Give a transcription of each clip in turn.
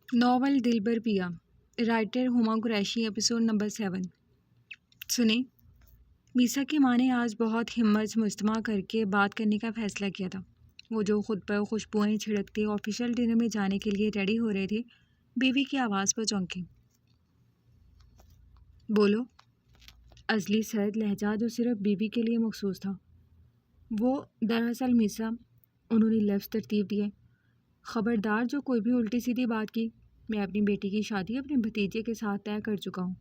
Novel دلبر پیا، writer ہما Qureshi, episode number 7۔ سنیں، میسا کی ماں نے آج بہت ہمت سے مجتمع کر کے بات کرنے کا فیصلہ کیا تھا۔ وہ جو خود پر خوشبوئیں چھڑکتے آفیشیل ڈنر میں جانے کے لیے ریڈی ہو رہے تھے، بیوی کی آواز پر چونکے۔ بولو، ازلی سرد لہجہ جو صرف بیوی کے لیے مخصوص تھا۔ وہ دراصل میسا، انہوں نے لفظ ترتیب دیے۔ خبردار جو کوئی بھی الٹی سیدھی بات کی، میں اپنی بیٹی کی شادی اپنے بھتیجے کے ساتھ طے کر چکا ہوں۔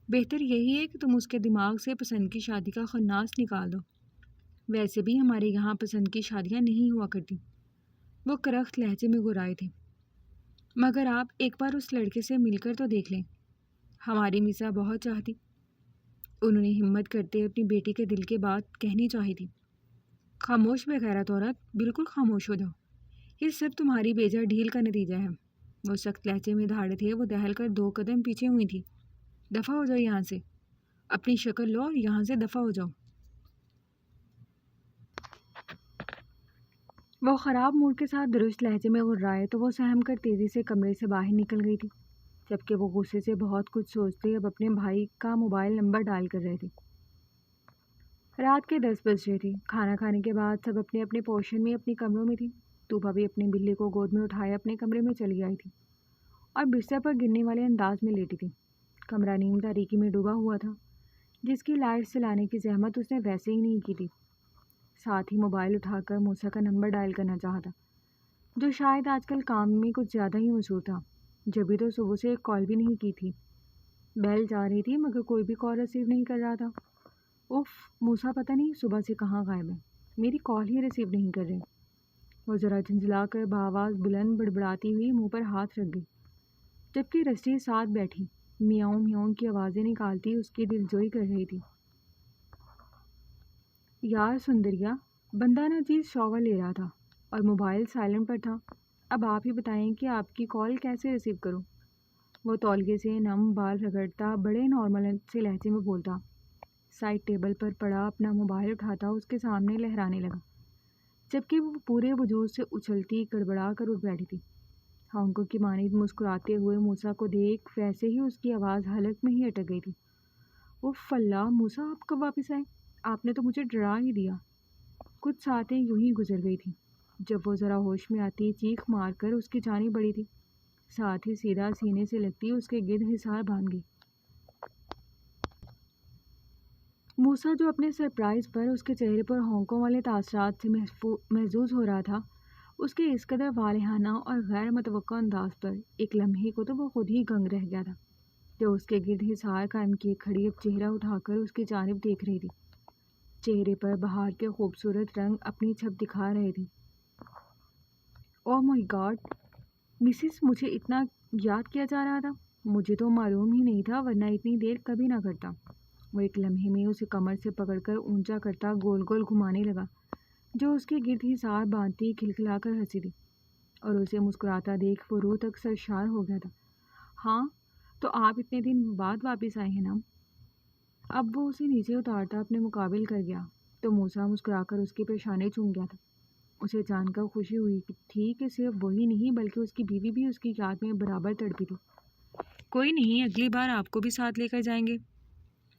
بہتر یہی ہے کہ تم اس کے دماغ سے پسند کی شادی کا خناس نکال دو۔ ویسے بھی ہمارے یہاں پسند کی شادیاں نہیں ہوا کرتی۔ وہ کرخت لہجے میں گرائے تھے۔ مگر آپ ایک بار اس لڑکے سے مل کر تو دیکھ لیں، ہماری میسا بہت چاہتی۔ انہوں نے ہمت کرتے اپنی بیٹی کے دل کی بات کہنی چاہی تھی۔ خاموش بغیرت عورت، بالکل خاموش ہو جاؤ، یہ سب تمہاری بیجا ڈھیل کا نتیجہ ہے۔ وہ سخت لہجے میں دھاڑے تھے، وہ دہل کر 2 قدم پیچھے ہوئی تھی۔ دفع ہو جاؤ یہاں سے، اپنی شکل لو اور یہاں سے دفع ہو جاؤ۔ وہ خراب موڈ کے ساتھ درست لہجے میں غرائے تو وہ سہم کر تیزی سے کمرے سے باہر نکل گئی تھی، جبکہ وہ غصے سے بہت کچھ سوچتے اب اپنے بھائی کا موبائل نمبر ڈائل کر رہے تھے۔ رات کے 10 بج رہے تھے۔ کھانا کھانے کے بعد سب اپنے اپنے پورشن میں اپنی کمروں میں تھی۔ طوبا بھی اپنے بلے کو گود میں اٹھائے اپنے کمرے میں چلی آئی تھی اور بستر پر گرنے والے انداز میں لیٹی تھی۔ کمرہ نیم تاریکی میں ڈوبا ہوا تھا، جس کی لائٹ جلانے کی زحمت اس نے ویسے ہی نہیں کی تھی۔ ساتھ ہی موبائل اٹھا کر موسیٰ کا نمبر ڈائل کرنا چاہا تھا، جو شاید آج کل کام میں کچھ زیادہ ہی مصروف تھا، جبھی تو صبح سے ایک کال بھی نہیں کی تھی۔ بیل جا رہی تھی مگر کوئی بھی کال ریسیو نہیں کر رہا تھا۔ اف، موسیٰ پتہ نہیں صبح سے کہاں غائب ہے، میری کال ہی ریسیو نہیں کر رہے۔ وہ ذرا جھنجھلا کر بآواز بلند بڑبڑاتی ہوئی منہ پر ہاتھ رکھ گئی، جبکہ رسٹی ساتھ بیٹھی میاؤں میاؤں کی آوازیں نکالتی اس کی دلجوئی کر رہی تھی۔ یار سندریا، بندہ ناچیز شاور لے رہا تھا اور موبائل سائلنٹ پر تھا۔ اب آپ ہی بتائیں کہ آپ کی کال کیسے ریسیو کروں؟ وہ تولیے سے نم بال رگڑتا بڑے نارمل سے لہجے میں بولتا، سائڈ ٹیبل پر پڑا اپنا موبائل اٹھاتا اس کے سامنے لہرانے لگا، جبکہ وہ پورے وجود سے اچھلتی گڑبڑا کر اٹھ بیٹھی تھی۔ ہانکوں کی مانند مسکراتے ہوئے موسیٰ کو دیکھ ویسے ہی اس کی آواز حلق میں ہی اٹک گئی تھی۔ اف اللہ، موسیٰ آپ کب واپس آئے؟ آپ نے تو مجھے ڈرا ہی دیا۔ کچھ ساتیں یوں ہی گزر گئی تھیں جب وہ ذرا ہوش میں آتی چیخ مار کر اس کی جانب بڑھی تھی، ساتھ ہی سیدھا سینے سے لگتی اس کے گرد حصار باندھ گئی۔ موسیٰ جو اپنے سرپرائز پر اس کے چہرے پر ہونکوں والے تاثرات سے محظوظ ہو رہا تھا، اس کے اس قدر والہانہ اور غیر متوقع انداز پر ایک لمحے کو تو وہ خود ہی گنگ رہ گیا تھا، جو اس کے گرد حصار قائم کیے کھڑی اب چہرہ اٹھا کر اس کی جانب دیکھ رہی تھی۔ چہرے پر بہار کے خوبصورت رنگ اپنی چھپ دکھا رہے تھے۔ اوہ مائی گاڈ، مسز، مجھے اتنا یاد کیا جا رہا تھا، مجھے تو معلوم ہی نہیں تھا، ورنہ اتنی دیر کبھی نہ کرتا۔ وہ ایک لمحے میں اسے کمر سے پکڑ کر اونچا کرتا گول گول گھمانے لگا، جو اس کے گرد حصار باندھتی کھلکھلا کر ہنسی تھی، اور اسے مسکراتا دیکھ وہ روح تک سرشار ہو گیا تھا۔ ہاں، تو آپ اتنے دن بعد واپس آئے ہیں نا؟ اب وہ اسے نیچے اتارتا اپنے مقابل کر گیا تو موسیٰ مسکرا کر اس کے پیشانے چوم گیا تھا۔ اسے جان کر خوشی ہوئی تھی کہ صرف وہی نہیں بلکہ اس کی بیوی بھی اس کی یاد میں برابر تڑپی تھی۔ کوئی نہیں، اگلی بار آپ کو بھی ساتھ لے کر جائیں گے۔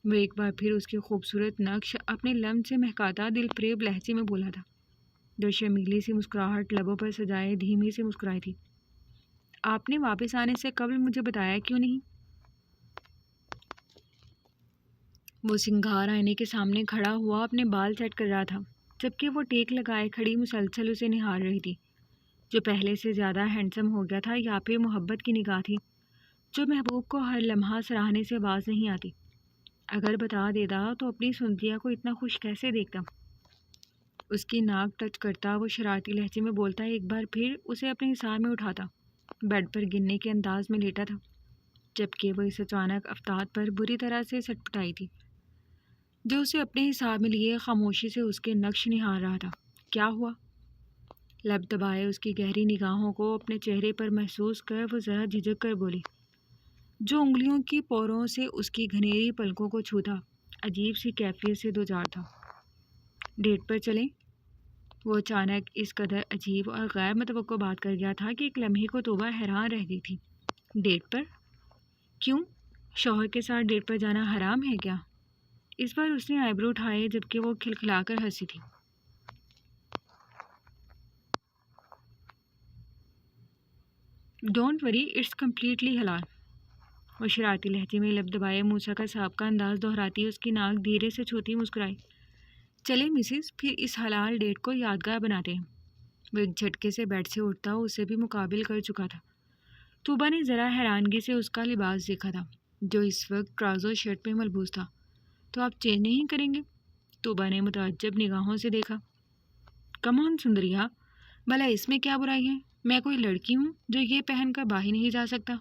وہ ایک بار پھر اس کی خوبصورت نقش اپنے لمس سے مہکاتا دل فریب لہجے میں بولا تھا، جو شرمیلی سی مسکراہٹ لبوں پر سجائے دھیمی سے مسکرائی تھی۔ آپ نے واپس آنے سے قبل مجھے بتایا کیوں نہیں؟ وہ سنگھار آئینے کے سامنے کھڑا ہوا اپنے بال سیٹ کر رہا تھا، جبکہ وہ ٹیک لگائے کھڑی مسلسل اسے نہار رہی تھی، جو پہلے سے زیادہ ہینڈسم ہو گیا تھا، یا پھر محبت کی نگاہ تھی جو محبوب کو ہر لمحہ سراہنے سے باز نہیں آتی۔ اگر بتا دیتا تو اپنی سندریا کو اتنا خوش کیسے دیکھتا؟ اس کی ناک ٹچ کرتا وہ شرارتی لہجے میں بولتا، ایک بار پھر اسے اپنے حصار میں اٹھاتا، بیڈ پر گرنے کے انداز میں لیٹا تھا، جبکہ وہ اس اچانک افتاد پر بری طرح سے سٹپٹائی تھی، جو اسے اپنے حصار میں لیے خاموشی سے اس کے نقش نہار رہا تھا۔ کیا ہوا؟ لب دبائے اس کی گہری نگاہوں کو اپنے چہرے پر محسوس کر وہ ذرا جھجک کر بولی، جو انگلیوں کی پوروں سے اس کی گھنیری پلکوں کو چھوتا عجیب سی کیفیت سے دوچار تھا۔ ڈیٹ پر چلیں؟ وہ اچانک اس قدر عجیب اور غیر متوقع بات کر گیا تھا کہ ایک لمحے کو توبہ حیران رہ گئی تھی۔ ڈیٹ پر؟ کیوں؟ شوہر کے ساتھ ڈیٹ پر جانا حرام ہے کیا؟ اس بار اس نے آئی برو اٹھائے جبکہ وہ کھلکھلا کر ہنسی تھی۔ ڈونٹ وری، اٹس کمپلیٹلی حلال۔ وہ شرارتی لہجے میں لب دبائے موسیٰ کا سابقہ انداز دہراتی اس کی ناک دھیرے سے چھوتی مسکرائی۔ چلے مسز، پھر اس حلال ڈیٹ کو یادگار بناتے ہیں۔ وہ ایک جھٹکے سے بیڈ سے اٹھتا اسے بھی مقابل کر چکا تھا۔ طوبا نے ذرا حیرانگی سے اس کا لباس دیکھا تھا جو اس وقت ٹرازو شرٹ پہ ملبوس تھا۔ تو آپ چینج نہیں کریں گے؟ طوبا نے متعجب نگاہوں سے دیکھا۔ کم آن سندریا، بھلا اس میں کیا برائی ہے؟ میں کوئی لڑکی ہوں جو یہ پہن کر باہر نہیں جا سکتا؟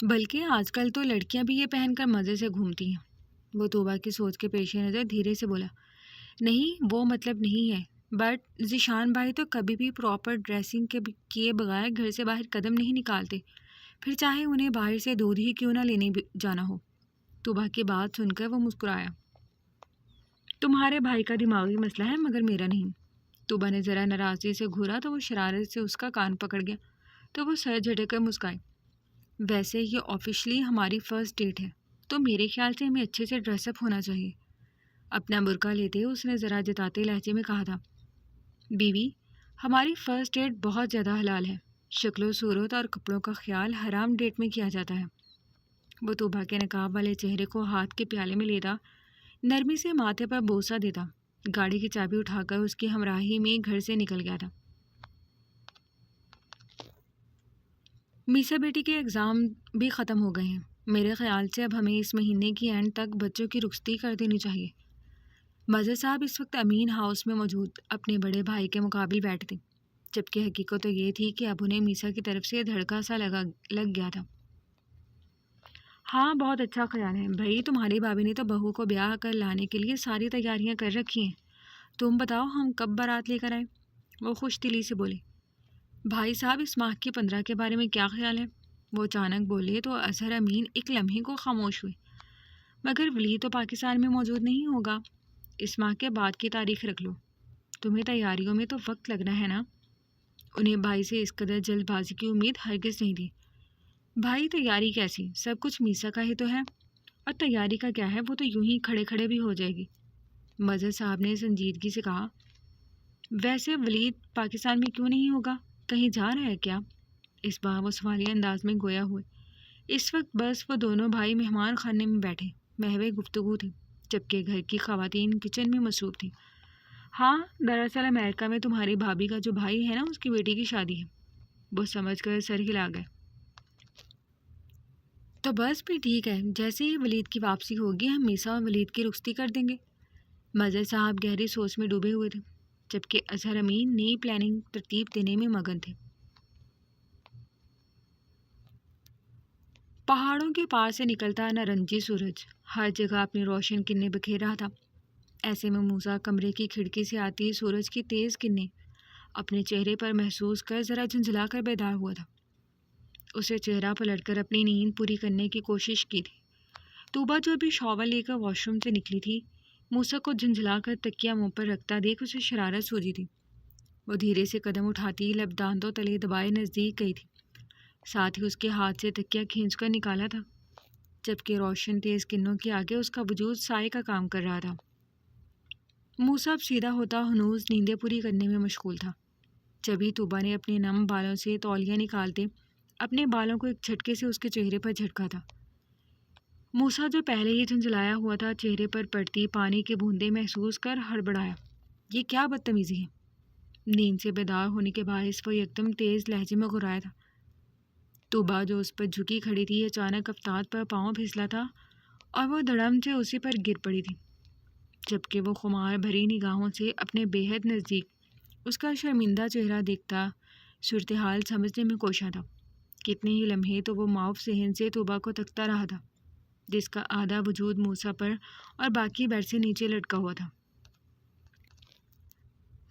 بلکہ آج کل تو لڑکیاں بھی یہ پہن کر مزے سے گھومتی ہیں۔ وہ طوبا کی سوچ کے پیش نظر دھیرے سے بولا۔ نہیں، وہ مطلب نہیں ہے، بٹ ذیشان بھائی تو کبھی بھی پراپر ڈریسنگ کے کیے بغیر گھر سے باہر قدم نہیں نکالتے، پھر چاہے انہیں باہر سے دودھ ہی کیوں نہ لینے جانا ہو۔ طوبا کی بات سن کر وہ مسکرایا۔ تمہارے بھائی کا دماغی مسئلہ ہے مگر میرا نہیں۔ طوبا نے ذرا ناراضی سے گھورا تو وہ شرارت سے اس کا کان پکڑ گیا تو وہ سر جھٹک کر مسکرائی۔ ویسے یہ آفیشلی ہماری فرسٹ ڈیٹ ہے تو میرے خیال سے ہمیں اچھے سے ڈریس اپ ہونا چاہیے۔ اپنا برقع لیتے اس نے ذرا جتاتے لہجے میں کہا تھا۔ بیوی، ہماری فرسٹ ڈیٹ بہت زیادہ حلال ہے۔ شکل و صورت اور کپڑوں کا خیال حرام ڈیٹ میں کیا جاتا ہے۔ وہ طوبا کے نقاب والے چہرے کو ہاتھ کے پیالے میں لیتا، نرمی سے ماتھے پر بوسہ دیتا، گاڑی کی چابی اٹھا کر اس کی ہمراہی میں گھر سے نکل گیا تھا۔ میسا بیٹی کے ایگزام بھی ختم ہو گئے ہیں۔ میرے خیال سے اب ہمیں اس مہینے کی اینڈ تک بچوں کی رخصتی کر دینی چاہیے۔ مظہر صاحب اس وقت امین ہاؤس میں موجود اپنے بڑے بھائی کے مقابل بیٹھے تھے، جبکہ حقیقت تو یہ تھی کہ اب انہیں میسا کی طرف سے دھڑکا سا لگ گیا تھا۔ ہاں، بہت اچھا خیال ہے بھائی، تمہاری بھابھی نے تو بہو کو بیاہ کر لانے کے لیے ساری تیاریاں کر رکھی ہیں۔ تم بتاؤ ہم کب بارات لے کر آئیں؟ وہ خوش دلی سے بولے۔ بھائی صاحب، اس ماہ کی 15 کے بارے میں کیا خیال ہے؟ وہ اچانک بولے تو اظہر امین ایک لمحے کو خاموش ہوئے۔ مگر ولید تو پاکستان میں موجود نہیں ہوگا۔ اس ماہ کے بعد کی تاریخ رکھ لو، تمہیں تیاریوں میں تو وقت لگنا ہے نا۔ انہیں بھائی سے اس قدر جلد بازی کی امید ہرگز نہیں تھی۔ بھائی، تیاری کیسی؟ سب کچھ میسا کا ہی تو ہے، اور تیاری کا کیا ہے، وہ تو یوں ہی کھڑے کھڑے بھی ہو جائے گی۔ مظہر صاحب نے سنجیدگی سے کہا۔ ویسے ولید پاکستان میں کیوں نہیں ہوگا؟ کہیں جا رہا ہے کیا؟ اس بار وہ سوالیہ انداز میں گویا ہوئے۔ اس وقت بس وہ دونوں بھائی مہمان خانے میں بیٹھے محو گفتگو تھی، جبکہ گھر کی خواتین کچن میں مصروف تھیں۔ ہاں، دراصل امریکہ میں تمہاری بھابھی کا جو بھائی ہے نا، اس کی بیٹی کی شادی ہے۔ وہ سمجھ کر سر ہلا گئے۔ تو بس پھر ٹھیک ہے، جیسے ہی ولید کی واپسی ہوگی ہم میسا اور ولید کی رخصتی کر دیں گے۔ مظہر صاحب گہری سوچ میں ڈوبے ہوئے تھے، جبکہ اظہر امین نئی پلاننگ ترتیب دینے میں مگن تھے۔ پہاڑوں کے پار سے نکلتا نارنجی سورج ہر جگہ اپنی روشن کرنیں بکھیر رہا تھا۔ ایسے میں موسیٰ کمرے کی کھڑکی سے آتی سورج کی تیز کرنیں اپنے چہرے پر محسوس کر ذرا جھنجھلا کر بیدار ہوا تھا۔ اسے چہرہ پلٹ کر اپنی نیند پوری کرنے کی کوشش کی تھی۔ طوبا جو ابھی شاور لے کر واش روم سے نکلی تھی، موسیٰ کو جھنجھلا کر تکیہ منہ پر رکھتا دیکھ اسے شرارت سوجی تھی۔ وہ دھیرے سے قدم اٹھاتی لب دانتوں تلے دبائے نزدیک گئی تھی، ساتھ ہی اس کے ہاتھ سے تکیہ کھینچ کر نکالا تھا، جبکہ روشن تیز کرنوں کے آگے اس کا وجود سائے کا کام کر رہا تھا۔ موسیٰ اب سیدھا ہوتا ہنوز نیندیں پوری کرنے میں مشغول تھا، جبھی طوبا نے اپنے نم بالوں سے تولیہ نکالتے اپنے بالوں کو ایک جھٹکے سے اس کے چہرے پر جھٹکا تھا۔ موسیٰ جو پہلے ہی جھنجھلایا ہوا تھا، چہرے پر پڑتی پانی کی بوندیں محسوس کر ہڑبڑایا۔ یہ کیا بدتمیزی ہے؟ نیند سے بیدار ہونے کے باعث وہ یکدم تیز لہجے میں غرایا تھا۔ طوبا جو اس پر جھکی کھڑی تھی اچانک افتاد پر پاؤں پھسلا تھا اور وہ دھڑم سے اسی پر گر پڑی تھی، جبکہ وہ خمار بھری نگاہوں سے اپنے بے حد نزدیک اس کا شرمندہ چہرہ دیکھتا صورتحال سمجھنے میں کوشاں تھا۔ کتنے ہی لمحے تو وہ معاف ذہن سے طوبا کو تکتا رہا تھا، جس کا آدھا وجود موسیٰ پر اور باقی بیڈ سے نیچے لٹکا ہوا تھا۔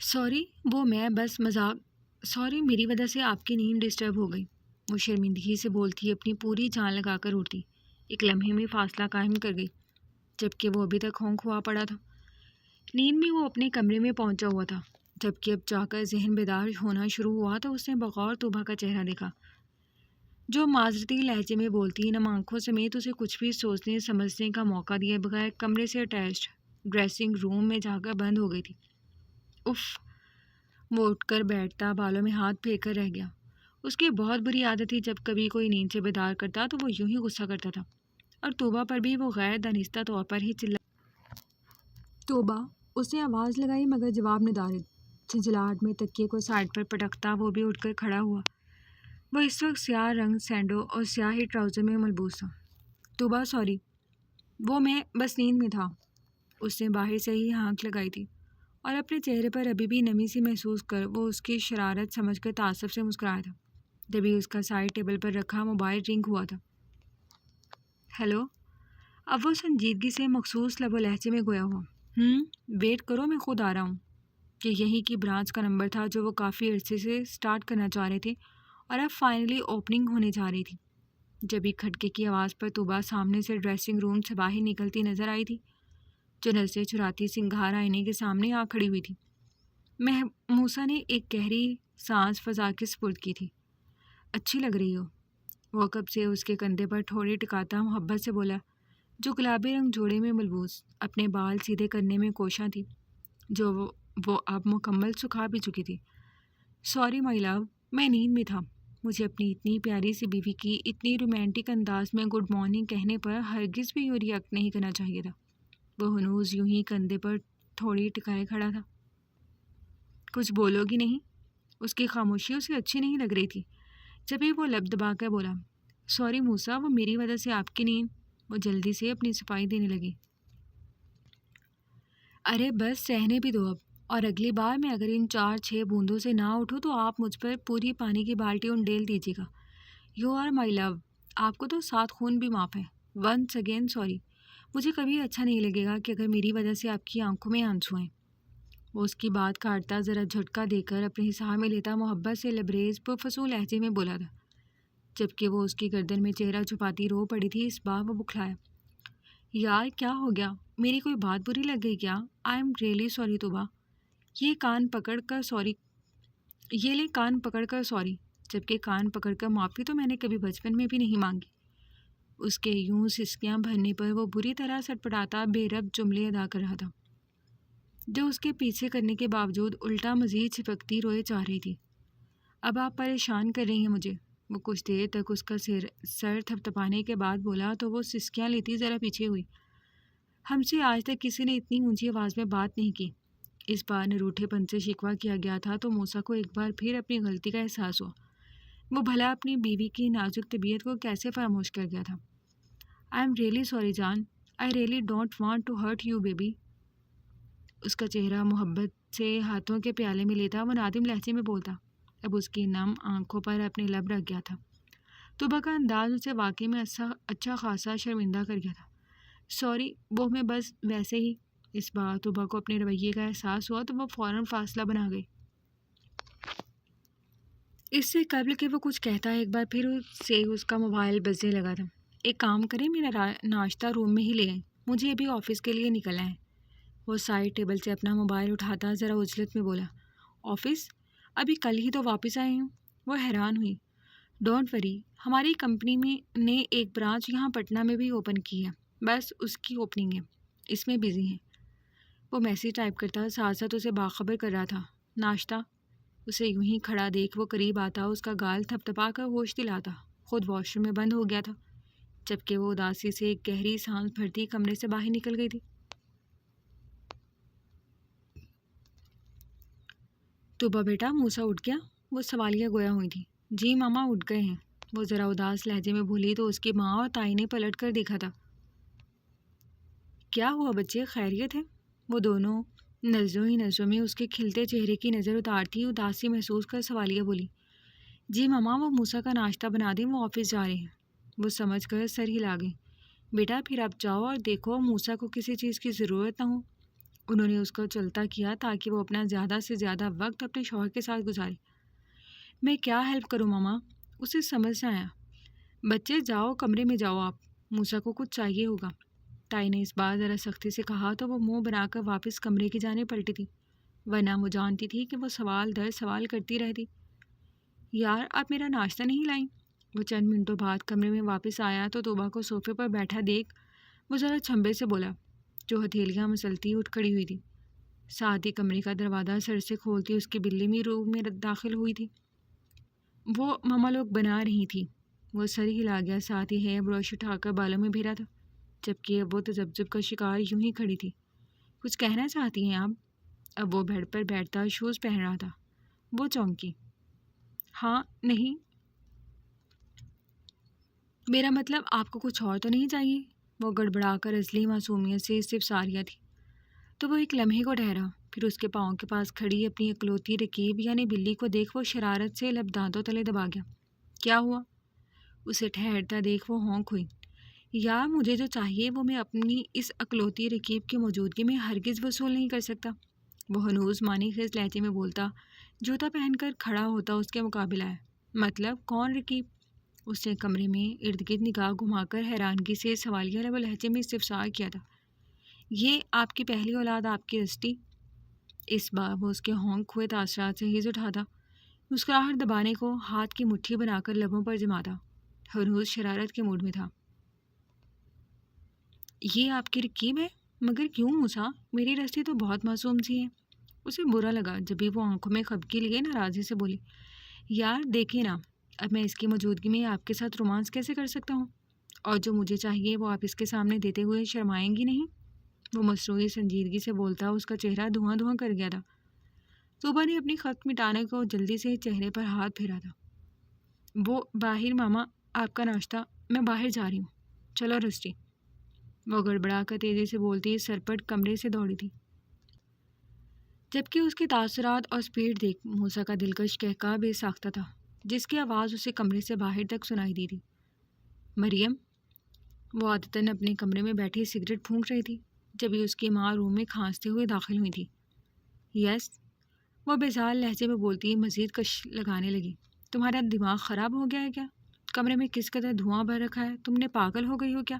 سوری، وہ میں بس مذاق، سوری، میری وجہ سے آپ کی نیند ڈسٹرب ہو گئی۔ وہ شرمندگی سے بولتی اپنی پوری جان لگا کر اٹھتی، ایک لمحے میں فاصلہ قائم کر گئی، جبکہ وہ ابھی تک ہونک ہوا پڑا تھا۔ نیند میں وہ اپنے کمرے میں پہنچا ہوا تھا، جبکہ اب جا کر ذہن بیدار ہونا شروع ہوا تو اس نے بغور توبہ کا چہرہ دیکھا، جو معذرتی لہجے میں بولتی نم آنکھوں سمیت اسے کچھ بھی سوچنے سمجھنے کا موقع دیے بغیر کمرے سے اٹیچڈ ڈریسنگ روم میں جا کر بند ہو گئی تھی۔ اف! وہ اٹھ کر بیٹھتا، بالوں میں ہاتھ پھیر کر رہ گیا۔ اس کی بہت بری عادت تھی، جب کبھی کوئی نیند سے بیدار کرتا تو وہ یوں ہی غصہ کرتا تھا، اور توبہ پر بھی وہ غیر دانستہ طور پر ہی توبہ! اس نے آواز لگائی مگر جواب نہ دارد۔ جھنجھلاہٹ میں تکیے کو سائڈ پر پٹکتا وہ بھی اٹھ کر کھڑا ہوا۔ وہ اس وقت سیاہ رنگ سینڈو اور سیاہ ہی ٹراؤزر میں ملبوس تھا۔ توبہ سوری، وہ میں بس نیند میں تھا۔ اس نے باہر سے ہی ہانک لگائی تھی، اور اپنے چہرے پر ابھی بھی نمی سی محسوس کر وہ اس کی شرارت سمجھ کر تعصب سے مسکرایا تھا۔ جبھی اس کا سائڈ ٹیبل پر رکھا موبائل رنگ ہوا تھا۔ ہیلو! اب وہ سنجیدگی سے مخصوص لب و لہجے میں گویا ہوا۔ ویٹ کرو، میں خود آ رہا ہوں۔ یہ یہیں کی برانچ کا نمبر تھا جو وہ کافی عرصے سے سٹارٹ کرنا چاہ رہے تھے، اور اب فائنلی اوپننگ ہونے جا رہی تھی۔ جبھی کھٹکے کی آواز پر توبہ سامنے سے ڈریسنگ روم سے باہر نکلتی نظر آئی تھی، جو نظریں چراتی سنگھار آئینے کے سامنے آ کھڑی ہوئی تھی۔ موسیٰ نے ایک گہری سانس فضا کے سپرد کی تھی۔ اچھی لگ رہی ہو۔ وہ کب سے اس کے کندھے پر ٹھوڑی ٹکاتا محبت سے بولا، جو گلابی رنگ جوڑے میں ملبوس اپنے بال سیدھے کرنے میں کوشاں تھی، جو وہ اب مکمل سکھا بھی چکی تھی۔ سوری مائی لو، میں نیند میں تھا۔ مجھے اپنی اتنی پیاری سی بیوی کی اتنی رومانٹک انداز میں گڈ مارننگ کہنے پر ہرگز بھی یوں ریئیکٹ نہیں کرنا چاہیے تھا۔ وہ ہنوز یوں ہی کندھے پر تھوڑی ٹکائے کھڑا تھا۔ کچھ بولو گی نہیں؟ اس کی خاموشی اسے اچھی نہیں لگ رہی تھی۔ جبھی وہ لب دبا کر بولا، سوری موسیٰ، وہ میری وجہ سے آپ کی نیند۔ وہ جلدی سے اپنی صفائی دینے لگی۔ ارے بس رہنے بھی دو اب، اور اگلی بار میں اگر ان 4-6 بوندوں سے نہ اٹھوں تو آپ مجھ پر پوری پانی کی بالٹی انڈیل دیجیے گا۔ یو آر مائی لو، آپ کو تو 7 خون بھی معاف ہے۔ ونس اگین سوری، مجھے کبھی اچھا نہیں لگے گا کہ اگر میری وجہ سے آپ کی آنکھوں میں آنسو ہیں۔ وہ اس کی بات کاٹتا، ذرا جھٹکا دے کر اپنے حصہ میں لیتا محبت سے لبریز پرفصول لہجے میں بولا تھا، جبکہ وہ اس کی گردن میں چہرہ چھپاتی رو پڑی تھی۔ اس بار وہ بکھلایا، یار کیا ہو گیا؟ میری کوئی بات بری لگ گئی کیا؟ آئی ایم ریئلی سوری توبہ۔ یہ لے کان پکڑ کر سوری، جبکہ کان پکڑ کر معافی تو میں نے کبھی بچپن میں بھی نہیں مانگی۔ اس کے یوں سسکیاں بھرنے پر وہ بری طرح سٹپٹاتا بے ربط جملے ادا کر رہا تھا، جو اس کے پیچھے کرنے کے باوجود الٹا مزید چھپکتی روئے چاہ رہی تھی۔ اب آپ پریشان کر رہی ہیں مجھے۔ وہ کچھ دیر تک اس کا سر تھپتھپانے کے بعد بولا تو وہ سسکیاں لیتی ذرا پیچھے ہوئی۔ ہم سے آج تک کسی نے اتنی اونچی آواز میں بات نہیں کی۔ اس بار نروٹھے پن سے شکوہ کیا گیا تھا تو موسیٰ کو ایک بار پھر اپنی غلطی کا احساس ہوا۔ وہ بھلا اپنی بیوی کی نازک طبیعت کو کیسے فراموش کر گیا تھا۔ آئی ایم ریئلی سوری جان، I really don't want to hurt you baby. اس کا چہرہ محبت سے ہاتھوں کے پیالے میں لیتا وہ نادم لہجے میں بولتا، اب اس کی نم آنکھوں پر اپنے لب رکھ گیا تھا۔ توبہ کا انداز اسے واقعی میں اچھا خاصا شرمندہ کر گیا تھا۔ سوری، وہ میں بس ویسے ہی۔ اس بار توبہ کو اپنے رویے کا احساس ہوا تو وہ فوراً فاصلہ بنا گئی۔ اس سے قبل کہ وہ کچھ کہتا، ایک بار پھر سے اس کا موبائل بجنے لگا تھا۔ ایک کام کریں، میرا ناشتہ روم میں ہی لے آئیں، مجھے ابھی آفس کے لیے نکلنا ہے۔ وہ سائڈ ٹیبل سے اپنا موبائل اٹھاتا ذرا عجلت میں بولا، آفس؟ ابھی کل ہی تو واپس آئی ہوں۔ وہ حیران ہوئی۔ ڈونٹ وری، ہماری کمپنی نے ایک برانچ یہاں پٹنہ میں بھی اوپن کی ہے، بس اس کی اوپننگ ہے، اس میں بزی ہیں۔ وہ میسیج ٹائپ کرتا ساتھ ساتھ اسے باخبر کر رہا تھا۔ ناشتہ؟ اسے یوں ہی کھڑا دیکھ وہ قریب آتا، اس کا گال تھپ تھپا کر ہوش دلاتا خود واش روم میں بند ہو گیا تھا، جبکہ وہ اداسی سے ایک گہری سانس بھرتی کمرے سے باہر نکل گئی تھی۔ توبہ بیٹا، موسیٰ اٹھ گیا؟ وہ سوالیہ گویا ہوئی تھی۔ جی ماما، اٹھ گئے ہیں۔ وہ ذرا اداس لہجے میں بولی تو اس کی ماں اور تائی نے پلٹ کر دیکھا تھا۔ کیا ہوا بچے، خیریت ہے؟ وہ دونوں نظروں ہی نظروں میں اس کے کھلتے چہرے کی نظر اتارتی اداسی محسوس کر سوالیہ بولی، جی ماما، وہ موسیٰ کا ناشتہ بنا دیں، وہ آفس جا رہے ہیں۔ وہ سمجھ کر سر ہلا گئی۔ بیٹا پھر آپ جاؤ اور دیکھو موسیٰ کو کسی چیز کی ضرورت نہ ہو۔ انہوں نے اس کو چلتا کیا تاکہ وہ اپنا زیادہ سے زیادہ وقت اپنے شوہر کے ساتھ گزارے۔ میں کیا ہیلپ کروں ماما؟ اسے سمجھ نہ آیا۔ بچے جاؤ، کمرے میں جاؤ، آپ موسیٰ کو کچھ چاہیے ہوگا۔ تائی نے اس بار ذرا سختی سے کہا تو وہ منہ بنا کر واپس کمرے کی جانب پلٹی تھی۔ ورنہ وہ جانتی تھی کہ وہ سوال در سوال کرتی رہتی۔ یار آپ میرا ناشتہ نہیں لائیں؟ وہ چند منٹوں بعد کمرے میں واپس آیا تو توبہ کو صوفے پر بیٹھا دیکھ وہ ذرا چھمبے سے بولا، جو ہتھیلیاں مسلتی اٹھ کھڑی ہوئی تھی۔ ساتھ ہی کمرے کا دروازہ سر سے کھولتی اس کی بلی بھی روم میں داخل ہوئی تھی۔ وہ ماما لوگ بنا رہی تھی۔ وہ سر ہلا گیا، ساتھ ہی ہیئر برش اٹھا کر بالوں میں بھیرا تھا، جبکہ اب وہ تذبذب کا شکار یوں ہی کھڑی تھی۔ کچھ کہنا چاہتی ہیں آپ؟ اب وہ بیڈ پر بیٹھتا شوز پہن رہا تھا۔ وہ چونکی۔ ہاں نہیں، میرا مطلب آپ کو کچھ اور تو نہیں چاہیے؟ وہ گڑبڑا کر اصلی معصومیت سے صرف ساریہ تھی۔ تو وہ ایک لمحے کو ٹھہرا، پھر اس کے پاؤں کے پاس کھڑی اپنی اکلوتی رکیب یعنی بلی کو دیکھ وہ شرارت سے لب دانتوں تلے دبا گیا۔ کیا ہوا؟ اسے ٹھہرتا دیکھ وہ ہونک ہوئی۔ یا مجھے جو چاہیے وہ میں اپنی اس اکلوتی رکیب کی موجودگی میں ہرگز وصول نہیں کر سکتا۔ وہ ہنوز معنی خیز لہجے میں بولتا، جوتا پہن کر کھڑا ہوتا اس کے مقابلہ ہے۔ مطلب کون رکیب؟ اس نے کمرے میں ارد گرد نگاہ گھما کر حیرانگی سے سوالیہ لب و لہجے میں استفسار کیا تھا۔ یہ آپ کی پہلی اولاد آپ کی رسٹی؟ اس بار وہ اس کے ہونک ہوئے تاثرات سے ہیز اٹھاتا، مسکراہٹ دبانے کو ہاتھ کی مٹھی بنا کر لبوں پر جماتا۔ ہنوز شرارت کے موڈ میں تھا۔ یہ آپ کی رکیب ہے؟ مگر کیوں موسیٰ؟ میری رسٹی تو بہت معصوم سی ہے۔ اسے برا لگا جب بھی وہ آنکھوں میں خفگی لیے ناراضی سے بولی، یار دیکھیں نا، اب میں اس کی موجودگی میں آپ کے ساتھ رومانس کیسے کر سکتا ہوں؟ اور جو مجھے چاہیے وہ آپ اس کے سامنے دیتے ہوئے شرمائیں گی نہیں؟ وہ مصنوعی سنجیدگی سے بولتا اس کا چہرہ دھواں دھواں کر گیا تھا۔ توبہ نے اپنی خط مٹانے کو جلدی سے چہرے پر ہاتھ پھیرا تھا۔ وہ باہر ماما آپ کا ناشتہ، میں باہر جا رہی ہوں، چلو رسٹی۔ وہ گڑبڑا کر تیزی سے بولتی سرپٹ کمرے سے دوڑی تھی، جبکہ اس کے تاثرات اور سپیڈ دیکھ موسیٰ کا دلکش قہقہ بے ساختہ تھا، جس کی آواز اسے کمرے سے باہر تک سنائی دی تھی۔ مریم؟ وہ عادتاً اپنے کمرے میں بیٹھی سگریٹ پھونک رہی تھی، جبھی اس کی ماں روم میں کھانستے ہوئے داخل ہوئی تھی۔ یس، وہ بیزار لہجے میں بولتی مزید کش لگانے لگی۔ تمہارا دماغ خراب ہو گیا ہے کیا؟ کمرے میں کس قدر دھواں بھر رکھا ہے، تم نے پاگل ہو گئی ہو کیا؟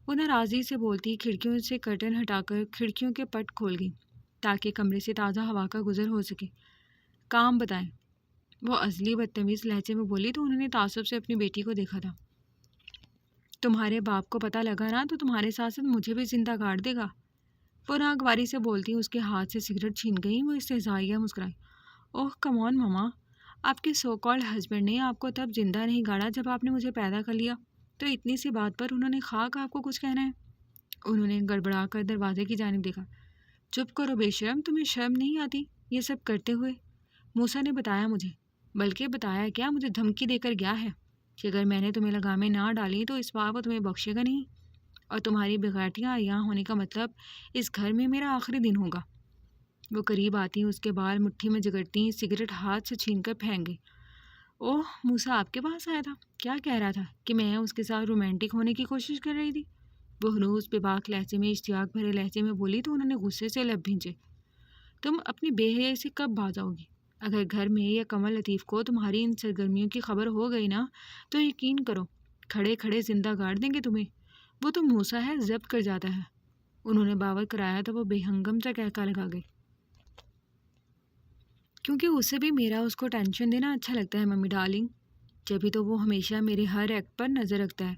وہ ناراضی سے بولتی کھڑکیوں سے کرٹن ہٹا کر کھڑکیوں کے پٹ کھول گئی تاکہ کمرے سے تازہ ہوا کا گزر ہو سکے۔ کام بتائیں، وہ عزلی بدتمیز لہجے میں بولی تو انہوں نے تعصب سے اپنی بیٹی کو دیکھا تھا۔ تمہارے باپ کو پتہ لگا نا تو تمہارے ساتھ ساتھ مجھے بھی زندہ گاڑ دے گا۔ وہ ناگواری سے بولتی اس کے ہاتھ سے سگریٹ چھین گئی۔ وہ استہزائیہ مسکرائی۔ اوہ کم آن ماما، آپ کے سو کالڈ ہسبینڈ نے آپ کو تب زندہ نہیں گاڑا جب آپ نے مجھے پیدا کر لیا، تو اتنی سی بات پر انہوں نے خاک آپ کو کچھ کہنا ہے؟ انہوں نے گڑبڑا کر دروازے کی جانب دیکھا۔ چپ کرو بے شرم، تمہیں شرم نہیں آتی یہ سب کرتے ہوئے؟ موسیٰ نے بتایا مجھے، بلکہ بتایا کیا، مجھے دھمکی دے کر گیا ہے کہ اگر میں نے تمہیں لگامیں نہ ڈالی تو اس بار وہ تمہیں بخشے گا نہیں، اور تمہاری بغیرتیاں یہاں ہونے کا مطلب اس گھر میں میرا آخری دن ہوگا۔ وہ قریب آتی اس کے بال مٹھی میں جگڑتی سگریٹ ہاتھ سے چھین کر پھینک گئی۔ اوہ موسیٰ آپ کے پاس آیا تھا؟ کیا کہہ رہا تھا کہ میں اس کے ساتھ رومانٹک ہونے کی کوشش کر رہی تھی؟ وہ ہنوز بے باک لہجے میں اشتیاق بھرے لہجے میں بولی تو انہوں نے غصے سے لب بھینچے۔ تم اپنی بے حیائی سے کب باز آؤ گی؟ اگر گھر میں یا کمل لطیف کو تمہاری ان سرگرمیوں کی خبر ہو گئی نا تو یقین کرو کھڑے کھڑے زندہ گاڑ دیں گے تمہیں۔ وہ تو موسیٰ ہے، ضبط کر جاتا ہے۔ انہوں نے باور کرایا تو وہ بے ہنگم سا کہکا لگا گئی۔ کیونکہ اسے بھی میرا اس کو ٹینشن دینا اچھا لگتا ہے ممی ڈارلنگ، جبھی تو وہ ہمیشہ میرے ہر ایکٹ پر نظر رکھتا ہے۔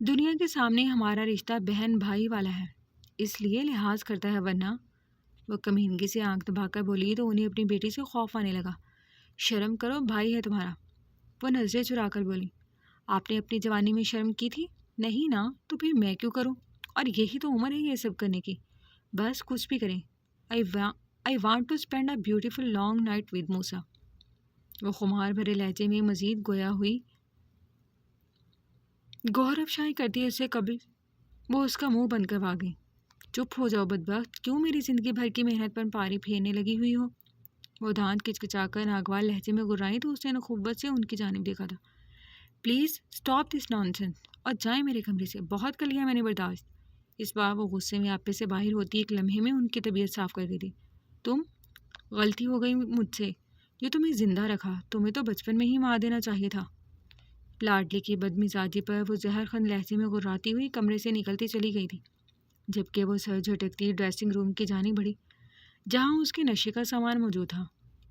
دنیا کے سامنے ہمارا رشتہ بہن بھائی والا ہے، اس لیے لحاظ کرتا ہے، ورنہ… وہ کمینگی سے آنکھ دبا کر بولی تو انہیں اپنی بیٹی سے خوف آنے لگا۔ شرم کرو، بھائی ہے تمہارا۔ وہ نظریں چرا کر بولی، آپ نے اپنی جوانی میں شرم کی تھی؟ نہیں نا، تو پھر میں کیوں کروں؟ اور یہی تو عمر ہے یہ سب کرنے کی، بس کچھ بھی کریں۔ I want to spend a beautiful long night with موسیٰ۔ وہ خمار بھرے لہجے میں مزید گویا ہوئی گوہر افشائی کرتی اس سے قبل وہ اس کا منہ بند کروا گئی۔ چپ ہو جاؤ بدبخت، کیوں میری زندگی بھر کی محنت پر پاری پھیرنے لگی ہوئی ہو؟ وہ دانت کچکچا کر ناگوار لہجے میں گرائی تو اس نے نخوت سے ان کی جانب دیکھا تھا۔ پلیز اسٹاپ دس نانسنس اور جائیں میرے کمرے سے، بہت کر لیا میں نے برداشت۔ اس بار وہ غصے میں آپے سے باہر ہوتی ایک لمحے میں ان کی طبیعت صاف کر گئی تھی۔ تم… غلطی ہو گئی مجھ سے جو تمہیں زندہ رکھا، تمہیں تو بچپن میں ہی مار دینا چاہیے تھا۔ لاڈلی کی بد مزاجی پر وہ زہر خند لہجے میں غراتی ہوئی کمرے سے نکلتی چلی گئی تھی، جبکہ وہ سر جھٹکتی ڈریسنگ روم کی جانب بڑھی۔ جہاں اس کے نشے کا سامان موجود تھا۔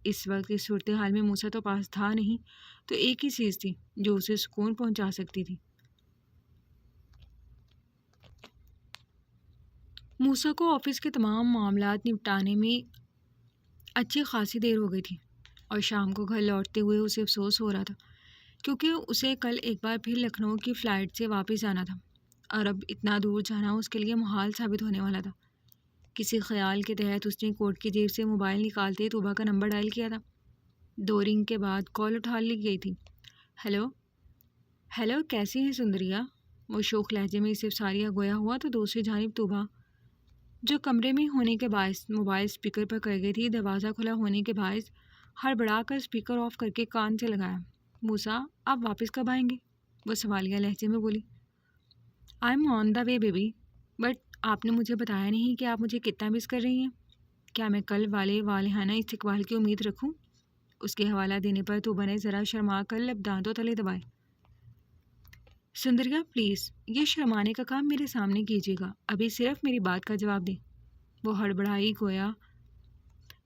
اس وقت اس صورتحال میں موسیٰ تو پاس تھا نہیں، تو ایک ہی چیز تھی جو اسے سکون پہنچا سکتی تھی۔ موسیٰ کو آفس کے تمام معاملات نپٹانے میں اچھی خاصی دیر ہو گئی تھی، اور شام کو گھر لوٹتے ہوئے اسے افسوس ہو رہا تھا، کیونکہ اسے کل ایک بار پھر لکھنؤ کی فلائٹ سے واپس آنا تھا، اور اب اتنا دور جانا اس کے لیے محال ثابت ہونے والا تھا۔ کسی خیال کے تحت اس نے کوٹ کی جیب سے موبائل نکالتے طوبیٰ کا نمبر ڈائل کیا تھا۔ 2 رنگ کے بعد کال اٹھا لی گئی تھی۔ ہیلو ہیلو کیسی ہیں سندریا؟ وہ شوخ لہجے میں صرف ساریہ گویا ہوا تو دوسری جانب طوبیٰ، جو کمرے میں ہونے کے باعث موبائل اسپیکر پر کر گئی تھی، دروازہ کھلا ہونے کے باعث ہڑبڑا کر اسپیکر آف کر کے کان سے لگایا۔ موسیٰ آپ واپس کب آئیں گے؟ وہ سوالیہ لہجے میں بولی۔ I am on the way baby, but آپ نے مجھے بتایا نہیں کہ آپ مجھے کتنا مس کر رہی ہیں۔ کیا میں کل والہانہ استقبال کی امید رکھوں؟ اس کے حوالہ دینے پر طوبیٰ نے ذرا شرما کر لب دانتوں تلے دبائے۔ سندریا پلیز، یہ شرمانے کا کام میرے سامنے کیجیے گا، ابھی صرف میری بات کا جواب دیں۔ وہ ہڑبڑائی گویا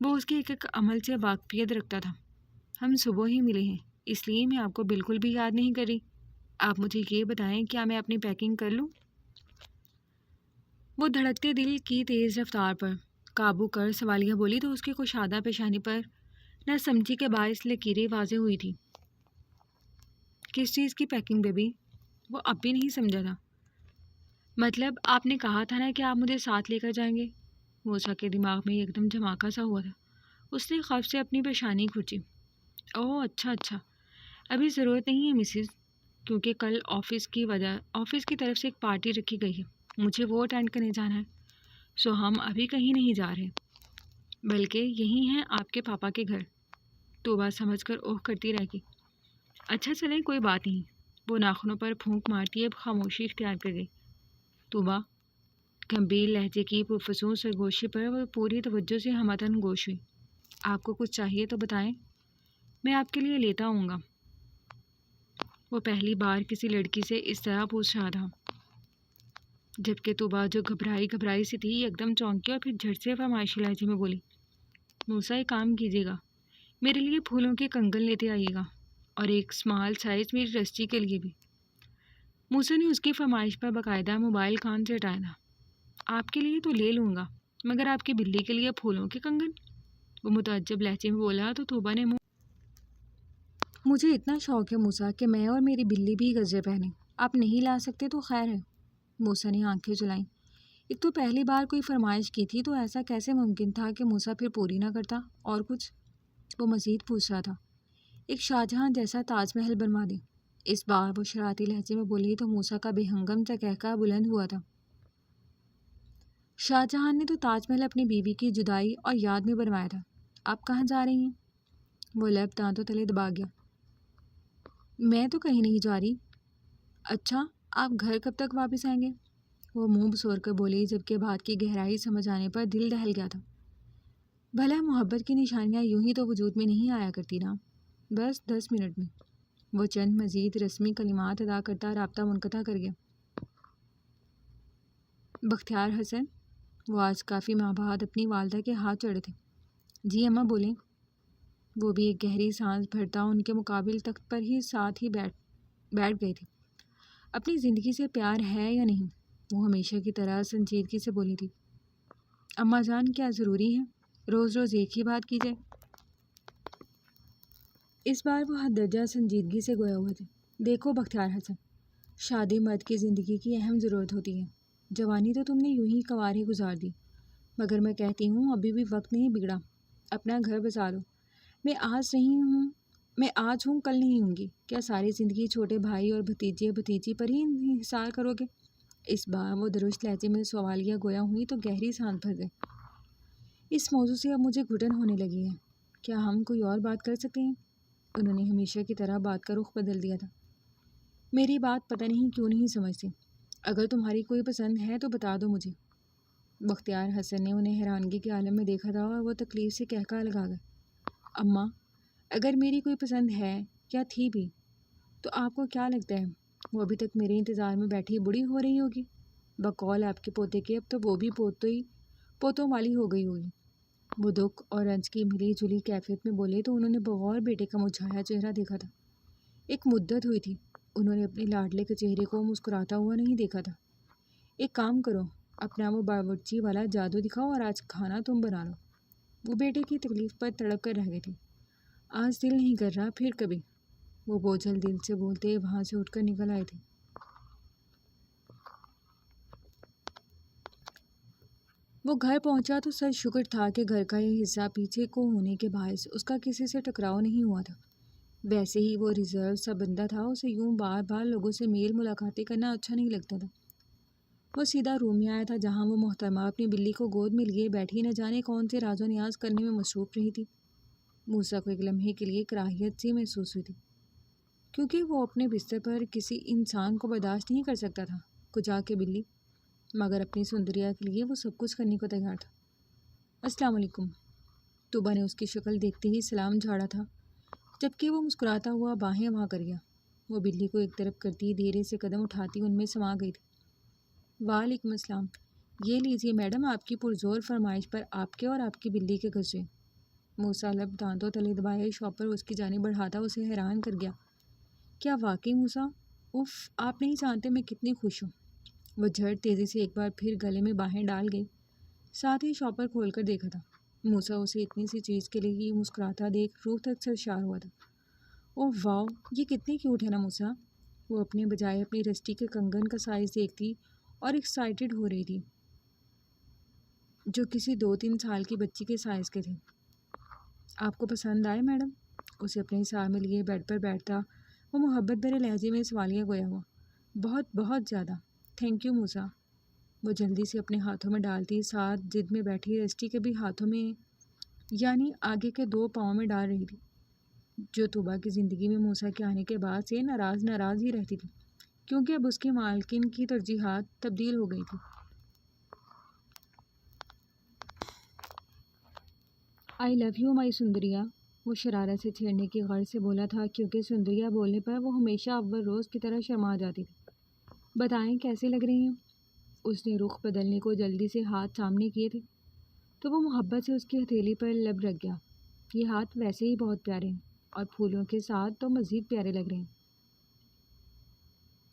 وہ اس کے ایک ایک عمل سے واقفیت رکھتا تھا۔ ہم صبح ہی ملے ہیں، اس لیے میں آپ کو بالکل بھی یاد نہیں کر رہی۔ آپ مجھے یہ بتائیں، کیا میں اپنی پیکنگ کر لوں؟ وہ دھڑکتے دل کی تیز رفتار پر قابو کر سوالیہ بولی تو اس کی کشادہ پیشانی پر نہ سمجھی کے باعث لکیریں واضح ہوئی تھی۔ کس چیز کی پیکنگ بیبی؟ وہ اب بھی نہیں سمجھا تھا۔ مطلب آپ نے کہا تھا نا کہ آپ مجھے ساتھ لے کر جائیں گے۔ موسیٰ کے دماغ میں ایک دم دھماکہ سا ہوا تھا۔ اس نے خوف سے اپنی پیشانی کھرچی۔ اوہ اچھا، ابھی ضرورت نہیں ہے مسز، کیونکہ کل آفس کی طرف سے ایک پارٹی رکھی گئی ہے، مجھے وہ اٹینڈ کرنے جانا ہے، سو ہم ابھی کہیں نہیں جا رہے، بلکہ یہی ہیں آپ کے پاپا کے گھر۔ طوبیٰ سمجھ کر اوہ کرتی رہ گئی۔ اچھا چلیں کوئی بات نہیں۔ وہ ناخنوں پر پھونک مارتی اب خاموشی اختیار کر گئی۔ طوبیٰ گمبھیر لہجے کی پرفسوں سرگوشی پر وہ پوری توجہ سے ہمدن گوش ہوئی۔ آپ کو کچھ چاہیے تو بتائیں، میں آپ کے لیے لیتا آؤں گا۔ وہ پہلی بار کسی لڑکی سے اس طرح پوچھ رہا تھا، جبکہ طوبیٰ جو گھبرائی سی تھی ایک دم چونکی اور پھر جھٹ سے فرمائشی لہجے میں بولی، موسیٰ ایک کام کیجیے گا، میرے لیے پھولوں کے کنگن لیتے آئیے گا، اور ایک اسمال سائز میری رسٹی کے لیے بھی۔ موسیٰ نے اس کی فرمائش پر باقاعدہ موبائل کان سے ہٹایا تھا۔ آپ کے لیے تو لے لوں گا، مگر آپ کی بلی کے لیے پھولوں کے کنگن؟ وہ متعجب لہجے میں بولا تو طوبیٰ نے مجھے اتنا شوق ہے موسیٰ کہ میں اور میری بلی بھی گجرے پہنیں، آپ نہیں لا سکتے تو خیر ہے۔ موسیٰ نے آنکھیں جلائیں۔ ایک تو پہلی بار کوئی فرمائش کی تھی تو ایسا کیسے ممکن تھا کہ موسیٰ پھر پوری نہ کرتا؟ اور کچھ؟ وہ مزید پوچھ رہا تھا، ایک شاہجہاں جیسا تاج محل بنوا دیں۔ اس بار وہ شرارتی لہجے میں بولی تو موسیٰ کا بے ہنگم سا قہقہہ بلند ہوا تھا۔ شاہجہاں نے تو تاج محل اپنی بیوی کی جدائی اور یاد میں بنوایا تھا، آپ کہاں جا رہی ہیں؟ وہ لب دانتوں تلے دبا گیا۔ میں تو کہیں نہیں جا رہی۔ اچھا، آپ گھر کب تک واپس آئیں گے؟ وہ منہ بسور کر بولی، جبکہ بات کی گہرائی سمجھ آنے پر دل دہل گیا تھا۔ بھلا محبت کی نشانیاں یوں ہی تو وجود میں نہیں آیا کرتی نا، بس 10 منٹ میں۔ وہ چند مزید رسمی کلمات ادا کرتا رابطہ منقطع کر گیا۔ بختیار حسن، وہ آج کافی ماہ بعد اپنی والدہ کے ہاتھ چڑھے تھے۔ جی اماں بولیں۔ وہ بھی ایک گہری سانس بھرتا ان کے مقابل تخت پر ہی ساتھ ہی بیٹھ گئی تھی۔ اپنی زندگی سے پیار ہے یا نہیں؟ وہ ہمیشہ کی طرح سنجیدگی سے بولی تھی۔ اماں جان کیا ضروری ہے روز روز ایک ہی بات کی جائے؟ اس بار وہ حد درجہ سنجیدگی سے گویا ہوئے تھے۔ دیکھو بختیار حسن، شادی مرد کی زندگی کی اہم ضرورت ہوتی ہے۔ جوانی تو تم نے یوں ہی کنواری گزار دی، مگر میں کہتی ہوں ابھی بھی وقت نہیں بگڑا، اپنا گھر بسا لو۔ میں آج ہوں کل نہیں ہوں گی، کیا ساری زندگی چھوٹے بھائی اور بھتیجی پر ہی انحصار کرو گے؟ اس بار وہ درست لہجے میں سوالیہ گویا ہوئی تو گہری سانس بھر گئے۔ اس موضوع سے اب مجھے گھٹن ہونے لگی ہے، کیا ہم کوئی اور بات کر سکتے ہیں؟ انہوں نے ہمیشہ کی طرح بات کا رخ بدل دیا تھا۔ میری بات پتہ نہیں کیوں نہیں سمجھتی، اگر تمہاری کوئی پسند ہے تو بتا دو مجھے۔ بختیار حسن نے انہیں حیرانگی کے عالم میں دیکھا تھا اور وہ تکلیف سے قہقہہ لگا گئے۔ اماں، اگر میری کوئی پسند ہے یا تھی بھی تو آپ کو کیا لگتا ہے وہ ابھی تک میرے انتظار میں بیٹھی بوڑھی ہو رہی ہوگی؟ بقول آپ کے پوتے کے اب تو وہ بھی پوتوں والی ہو گئی ہوگی۔ وہ دکھ اور رنج کی ملی جلی کیفیت میں بولے تو انہوں نے بغور بیٹے کا مرجھایا چہرہ دیکھا تھا۔ ایک مدت ہوئی تھی انہوں نے اپنے لاڈلے کے چہرے کو مسکراتا ہوا نہیں دیکھا تھا۔ ایک کام کرو، اپنا وہ باورچی والا جادو دکھاؤ اور آج کھانا تم بنا لو۔ وہ بیٹے کی تکلیف پر تڑپ کر رہ گئی تھی۔ آج دل نہیں کر رہا، پھر کبھی، وہ بوجھل دل سے بولتے وہاں سے اٹھ کر نکل آئے تھے۔ وہ گھر پہنچا تو سر شکر تھا کہ گھر کا یہ حصہ پیچھے کو ہونے کے باعث اس کا کسی سے ٹکراؤ نہیں ہوا تھا۔ ویسے ہی وہ ریزرو سا بندہ تھا، اسے یوں بار بار لوگوں سے میل ملاقاتیں کرنا اچھا نہیں لگتا تھا۔ وہ سیدھا روم میں آیا تھا جہاں وہ محترمہ اپنی بلی کو گود میں لیے بیٹھی نہ جانے کون سے راز و نیاز کرنے میں مصروف رہی تھی۔ موسیٰ کو ایک لمحے کے لیے کراہیت سی محسوس ہوئی تھی، کیونکہ وہ اپنے بستر پر کسی انسان کو برداشت نہیں کر سکتا تھا، کچا کے بلی، مگر اپنی سندریا کے لیے وہ سب کچھ کرنے کو تیار تھا۔ السلام علیکم۔ طوبا نے اس کی شکل دیکھتے ہی سلام جھاڑا تھا، جبکہ وہ مسکراتا ہوا باہیں وہاں کر گیا۔ وہ بلی کو ایک طرف کرتی دھیرے سے قدم اٹھاتی ان میں سما گئی تھی۔ وعلیکم السلام، یہ لیجیے میڈم آپ کی پرزور فرمائش پر آپ کے اور آپ کی بلی کے گجرے۔ موسیٰ لب دانتوں تلے دبائے شاپر اس کی جانب بڑھاتا اسے حیران کر گیا۔ کیا واقعی موسیٰ؟ اف، آپ نہیں جانتے میں کتنی خوش ہوں۔ وہ جھٹ تیزی سے ایک بار پھر گلے میں باہیں ڈال گئی، ساتھ ہی شاپر کھول کر دیکھا تھا۔ موسیٰ اسے اتنی سی چیز کے لیے ہی مسکراتا دیکھ روح تک سرشار ہوا تھا۔ اوہ واو، یہ کتنی کیوٹ ہے نا موسیٰ۔ وہ اپنے بجائے اپنی رسٹی کے کنگن کا سائز دیکھتی اور ایکسائٹڈ ہو رہی تھی، جو کسی 2-3 سال کی بچی کے سائز کے تھے۔ آپ کو پسند آئے میڈم؟ اسے اپنے حصار میں لیے بیڈ پر بیٹھتا وہ محبت بھرے لہجے میں سوالیہ گویا ہوا۔ بہت بہت زیادہ، تھینک یو موسیٰ۔ وہ جلدی سے اپنے ہاتھوں میں ڈالتی ساتھ ضد میں بیٹھی رسٹی کے بھی ہاتھوں میں، یعنی آگے کے 2 پاؤں میں ڈال رہی تھی، جو طوبا کی زندگی میں موسیٰ کے آنے کے بعد سے ناراض ہی رہتی تھی، کیونکہ اب اس کی مالکن کی ترجیحات تبدیل ہو گئی تھی۔ آئی لو یو مائی سندریا، وہ شرارت سے چھیڑنے کی غرض سے بولا تھا، کیونکہ سندریا بولنے پر وہ ہمیشہ اول روز کی طرح شرما جاتی تھی۔ بتائیں کیسی لگ رہی ہیں؟ اس نے رخ بدلنے کو جلدی سے ہاتھ سامنے کیے تھے تو وہ محبت سے اس کی ہتھیلی پر لب رکھ گیا۔ یہ ہاتھ ویسے ہی بہت پیارے ہیں اور پھولوں کے ساتھ تو مزید پیارے لگ رہے ہیں۔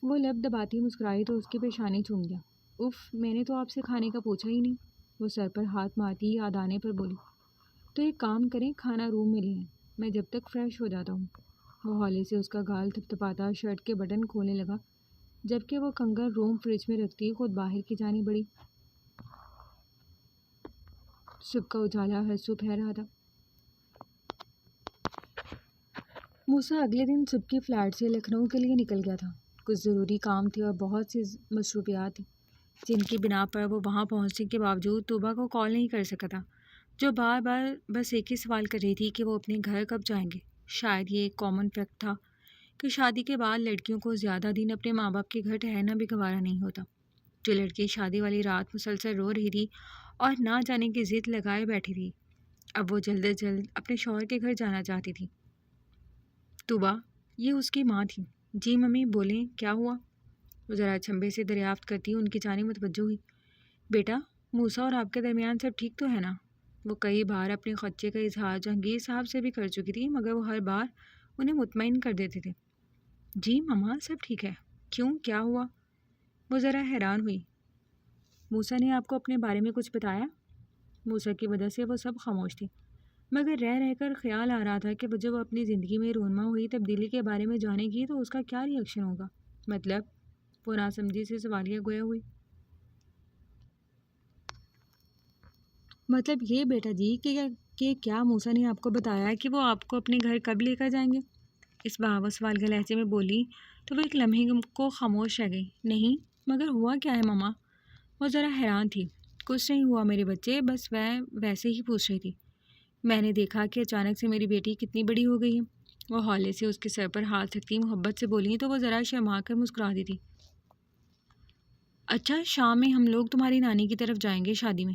وہ لب دباتی مسکرائی تو اس کی پیشانی چوم گیا۔ اف، میں نے تو آپ سے کھانے کا پوچھا ہی نہیں، وہ سر پر ہاتھ مارتی یاد آنے پر بولی۔ تو ایک کام کریں، کھانا روم میں لیں، میں جب تک فریش ہو جاتا ہوں۔ وہ ہولے سے اس کا گال تھپتھپاتا شرٹ کے بٹن کھولنے لگا، جبکہ وہ کنگن روم فریج میں رکھتی خود باہر کی جانب بڑھی۔ صبح کا اجالا ہرسو پھیر رہا تھا۔ موسیٰ اگلے دن صبح کی فلائٹ سے لکھنؤ کے لیے نکل گیا تھا۔ کچھ ضروری کام تھے اور بہت سی مصروفیات تھیں، جن کی بنا پر وہ وہاں پہنچنے کے باوجود طوبا کو کال نہیں کر سکا تھا، جو بار بار بس ایک ہی سوال کر رہی تھی کہ وہ اپنے گھر کب جائیں گے۔ شاید یہ ایک کامن فیکٹ تھا کہ شادی کے بعد لڑکیوں کو زیادہ دن اپنے ماں باپ کے گھر ٹھہرنا بھی گوارا نہیں ہوتا۔ جو لڑکی شادی والی رات مسلسل رو رہی تھی اور نہ جانے کی ضد لگائے بیٹھی تھی، اب وہ جلد از جلد اپنے شوہر کے گھر جانا چاہتی تھی۔ طوبا، یہ اس کی ماں تھی۔ جی ممی، بولیں کیا ہوا؟ وہ ذرا چنبے سے دریافت کرتی ان کی جانب متوجہ ہوئی۔ بیٹا، موسیٰ اور آپ کے درمیان سب ٹھیک تو ہے نا؟ وہ کئی بار اپنے خدشے کا اظہار جہانگیر صاحب سے بھی کر چکی تھی، مگر وہ ہر بار انہیں مطمئن کر دیتے تھے۔ جی ماما، سب ٹھیک ہے۔ کیوں، کیا ہوا؟ وہ ذرا حیران ہوئی۔ موسیٰ نے آپ کو اپنے بارے میں کچھ بتایا؟ موسیٰ کی وجہ سے وہ سب خاموش تھی، مگر رہ کر خیال آ رہا تھا کہ جب وہ اپنی زندگی میں رونما ہوئی تبدیلی کے بارے میں جانے گی تو اس کا کیا ری ایکشن ہوگا۔ مطلب، وہ ناسمجھی سے سوالیہ گویا ہوئی۔ مطلب یہ بیٹا جی کہ کیا موسیٰ نے آپ کو بتایا کہ وہ آپ کو اپنے گھر کب لے کر جائیں گے؟ اس بہاوا سوال کے لہجے میں بولی تو وہ ایک لمحے کو خاموش رہ گئی۔ نہیں، مگر ہوا کیا ہے ماما؟ وہ ذرا حیران تھی۔ کچھ نہیں ہوا میرے بچے، بس وہ ویسے ہی پوچھ رہی تھی۔ میں نے دیکھا کہ اچانک سے میری بیٹی کتنی بڑی ہو گئی ہے۔ وہ ہولے سے اس کے سر پر ہاتھ رکھتی محبت سے بولی تو وہ ذرا شرما کر مسکرا دی تھی۔ اچھا، شام میں ہم لوگ تمہاری نانی کی طرف جائیں گے شادی میں،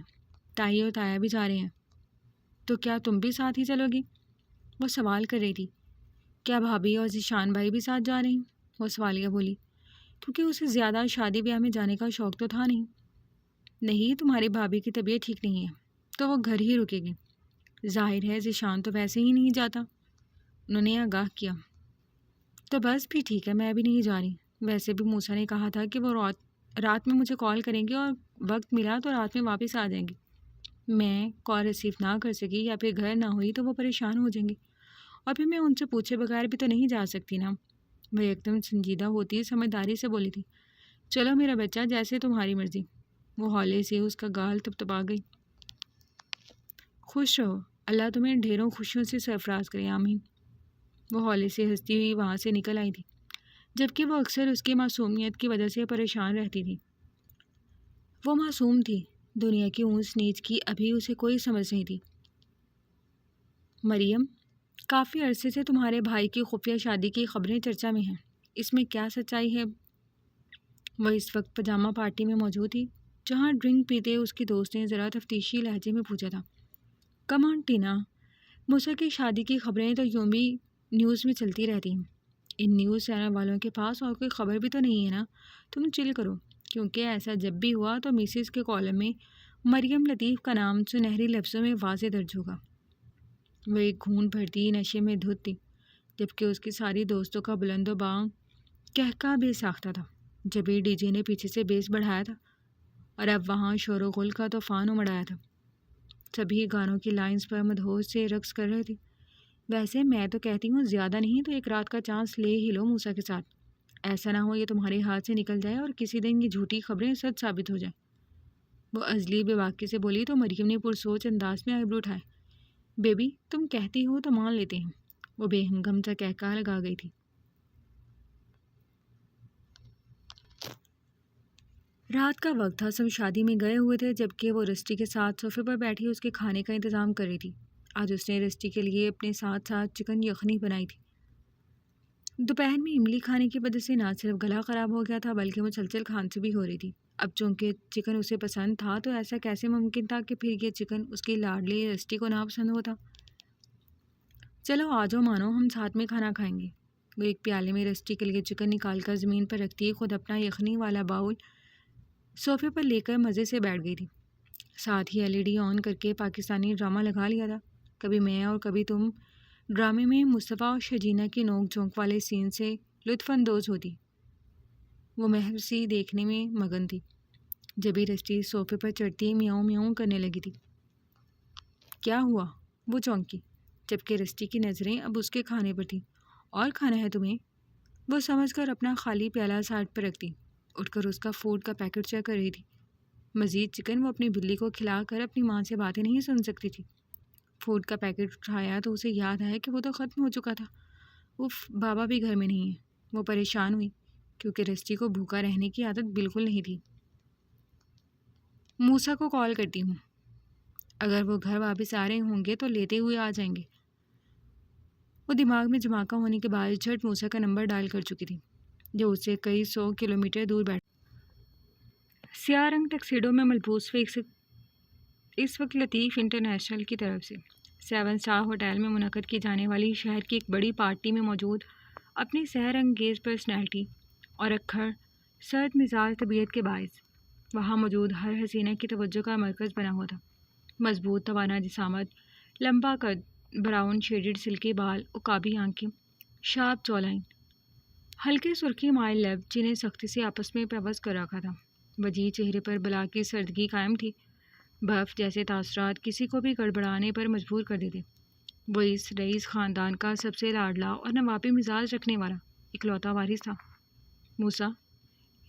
تائی اور تایا بھی جا رہے ہیں، تو کیا تم بھی ساتھ ہی چلو گی؟ وہ سوال کر رہی تھی۔ کیا بھابھی اور ذیشان بھائی بھی ساتھ جا رہے ہیں؟ وہ سوالیہ بولی، کیونکہ اسے زیادہ شادی بیاہ میں جانے کا شوق تو تھا نہیں۔ نہیں، تمہاری بھابھی کی طبیعت ٹھیک نہیں ہے تو وہ گھر ہی رکے گی۔ ظاہر ہے ذیشان تو ویسے ہی نہیں جاتا، انہوں نے آگاہ کیا۔ تو بس بھی ٹھیک ہے، میں بھی نہیں جا رہی۔ ویسے بھی موسیٰ نے کہا تھا کہ وہ رات میں مجھے کال کریں گے اور وقت ملا تو رات میں واپس آ جائیں گے۔ میں کال ریسیو نہ کر سکی یا پھر گھر نہ ہوئی تو وہ پریشان ہو جائیں گے، اور پھر میں ان سے پوچھے بغیر بھی تو نہیں جا سکتی نا۔ وہ ایک دم سنجیدہ ہوتی سمجھداری سے بولی تھی، چلو میرا بچہ، جیسے تمہاری مرضی۔ وہ ہولے سے اس کا گال تپتپا گئی۔ خوش رہو، اللہ تمہیں ڈھیروں خوشیوں سے سرفراز کرے، آمین۔ وہ ہولے سے ہنستی ہوئی وہاں سے نکل آئی تھی، جبکہ وہ اکثر اس کی معصومیت کی وجہ سے پریشان رہتی تھی۔ وہ معصوم تھی، دنیا کی اونچ نیچ کی ابھی اسے کوئی سمجھ نہیں تھی۔ مریم، کافی عرصے سے تمہارے بھائی کی خفیہ شادی کی خبریں چرچا میں ہیں، اس میں کیا سچائی ہے؟ وہ اس وقت پجامہ پارٹی میں موجود تھی، جہاں ڈرنک پیتے اس کی دوست نے ذرا تفتیشی لہجے میں پوچھا تھا۔ کم آن ٹینا، موسیٰ کی شادی کی خبریں تو یوں بھی نیوز میں چلتی رہتی ہیں، ان نیوز چینل والوں کے پاس اور کوئی خبر بھی تو نہیں ہے نا، تم چل کرو، کیونکہ ایسا جب بھی ہوا تو میسز کے کالم میں مریم لطیف کا نام سنہری لفظوں میں واضح درج ہوگا۔ وہ ایک گھونٹ بھرتی نشے میں دھت تھی، جبکہ اس کی ساری دوستوں کا بلند و بانگ کہکا بے ساختہ تھا، جبھی ڈی جے نے پیچھے سے بیس بڑھایا تھا اور اب وہاں شور و غل کا طوفان امڑایا تھا۔ سبھی گانوں کی لائنز پر مدہوش سے رقص کر رہے تھے۔ ویسے میں تو کہتی ہوں زیادہ نہیں تو ایک رات کا چانس لے ہی لو موسیٰ کے ساتھ، ایسا نہ ہو یہ تمہارے ہاتھ سے نکل جائے اور کسی دن یہ جھوٹی خبریں سچ ثابت ہو جائیں۔ وہ عزلی بے باکی سے بولی تو مریم نے پرسوچ انداز میں آئیبرو اٹھائے۔ بیبی، تم کہتی ہو تو مان لیتے ہیں۔ وہ بے ہنگم سا کہکا لگا گئی تھی۔ رات کا وقت تھا، سب شادی میں گئے ہوئے تھے، جبکہ وہ رسٹی کے ساتھ صوفے پر بیٹھی اس کے کھانے کا انتظام کر رہی تھی۔ آج اس نے رسٹی کے لیے اپنے ساتھ ساتھ چکن یخنی بنائی تھی۔ دوپہر میں املی کھانے کی وجہ سے نہ صرف گلا خراب ہو گیا تھا بلکہ مسلسل کھانسی بھی ہو رہی تھی۔ اب چونکہ چکن اسے پسند تھا تو ایسا کیسے ممکن تھا کہ پھر یہ چکن اس کی لاڈلی رسٹی کو ناپسند ہوتا؟ چلو آ جاؤ مانو، ہم ساتھ میں کھانا کھائیں گے۔ وہ ایک پیالے میں رسٹی کے لیے چکن نکال کر زمین پر رکھتی خود اپنا یخنی والا باؤل صوفے پر لے کر مزے سے بیٹھ گئی تھی۔ ساتھ ہی LED آن کر کے پاکستانی ڈرامہ لگا لیا تھا، کبھی میں اور کبھی تم۔ ڈرامے میں مصطفیٰ اور شجینہ کی نوک جھونک والے سین سے لطف اندوز ہوتی۔ وہ محض سی دیکھنے میں مگن تھی، جبھی رسٹی صوفے پر چڑھتی میاؤں میاؤں کرنے لگی تھی۔ کیا ہوا؟ وہ چونکی، جبکہ رسٹی کی نظریں اب اس کے کھانے پر تھیں۔ اور کھانا ہے تمہیں؟ وہ سمجھ کر اپنا خالی پیالہ سائڈ پر رکھتی، اٹھ کر اس کا فوڈ کا پیکٹ چیک کر رہی تھی۔ مزید چکن وہ اپنی بلی کو کھلا کر اپنی ماں سے باتیں نہیں سن سکتی تھی۔ فوڈ کا پیکٹ اٹھایا تو اسے یاد آیا کہ وہ تو ختم ہو چکا تھا۔ بابا بھی گھر میں نہیں ہے۔ وہ پریشان ہوئی، کیونکہ رسٹی کو بھوکا رہنے کی عادت بالکل نہیں تھی۔ موسیٰ کو کال کرتی ہوں، اگر وہ گھر واپس آ رہے ہوں گے تو لیتے ہوئے آ جائیں گے۔ وہ دماغ میں جھماکا ہونے کے بعد جھٹ موسیٰ کا نمبر ڈائل کر چکی تھی، جو اس سے کئی 100 کلومیٹر دور بیٹھا۔ سیاہ رنگ ٹکسیڈو میں ملبوس اس وقت لطیف انٹرنیشنل کی طرف سے 7 اسٹار ہوٹل میں منعقد کی جانے والی شہر کی ایک بڑی پارٹی میں موجود اپنی سحر انگیز پرسنالٹی اور اکھڑ سرد مزاج طبیعت کے باعث وہاں موجود ہر حسینہ کی توجہ کا مرکز بنا ہوا تھا۔ مضبوط توانا جسامت، لمبا قد، براؤن شیڈڈ سلکی بال، عقابی آنکھیں، شارپ جو لائن، ہلکے سرخی مائل لب جنہیں سختی سے آپس میں پیوست کر رکھا تھا۔ وجیح چہرے پر بلا کی سردگی قائم تھی، برف جیسے تاثرات کسی کو بھی گڑبڑانے پر مجبور کر دیتے۔ وہ اس رئیس خاندان کا سب سے لاڈلا اور نوابی مزاج رکھنے والا اکلوتا وارث تھا۔ موسیٰ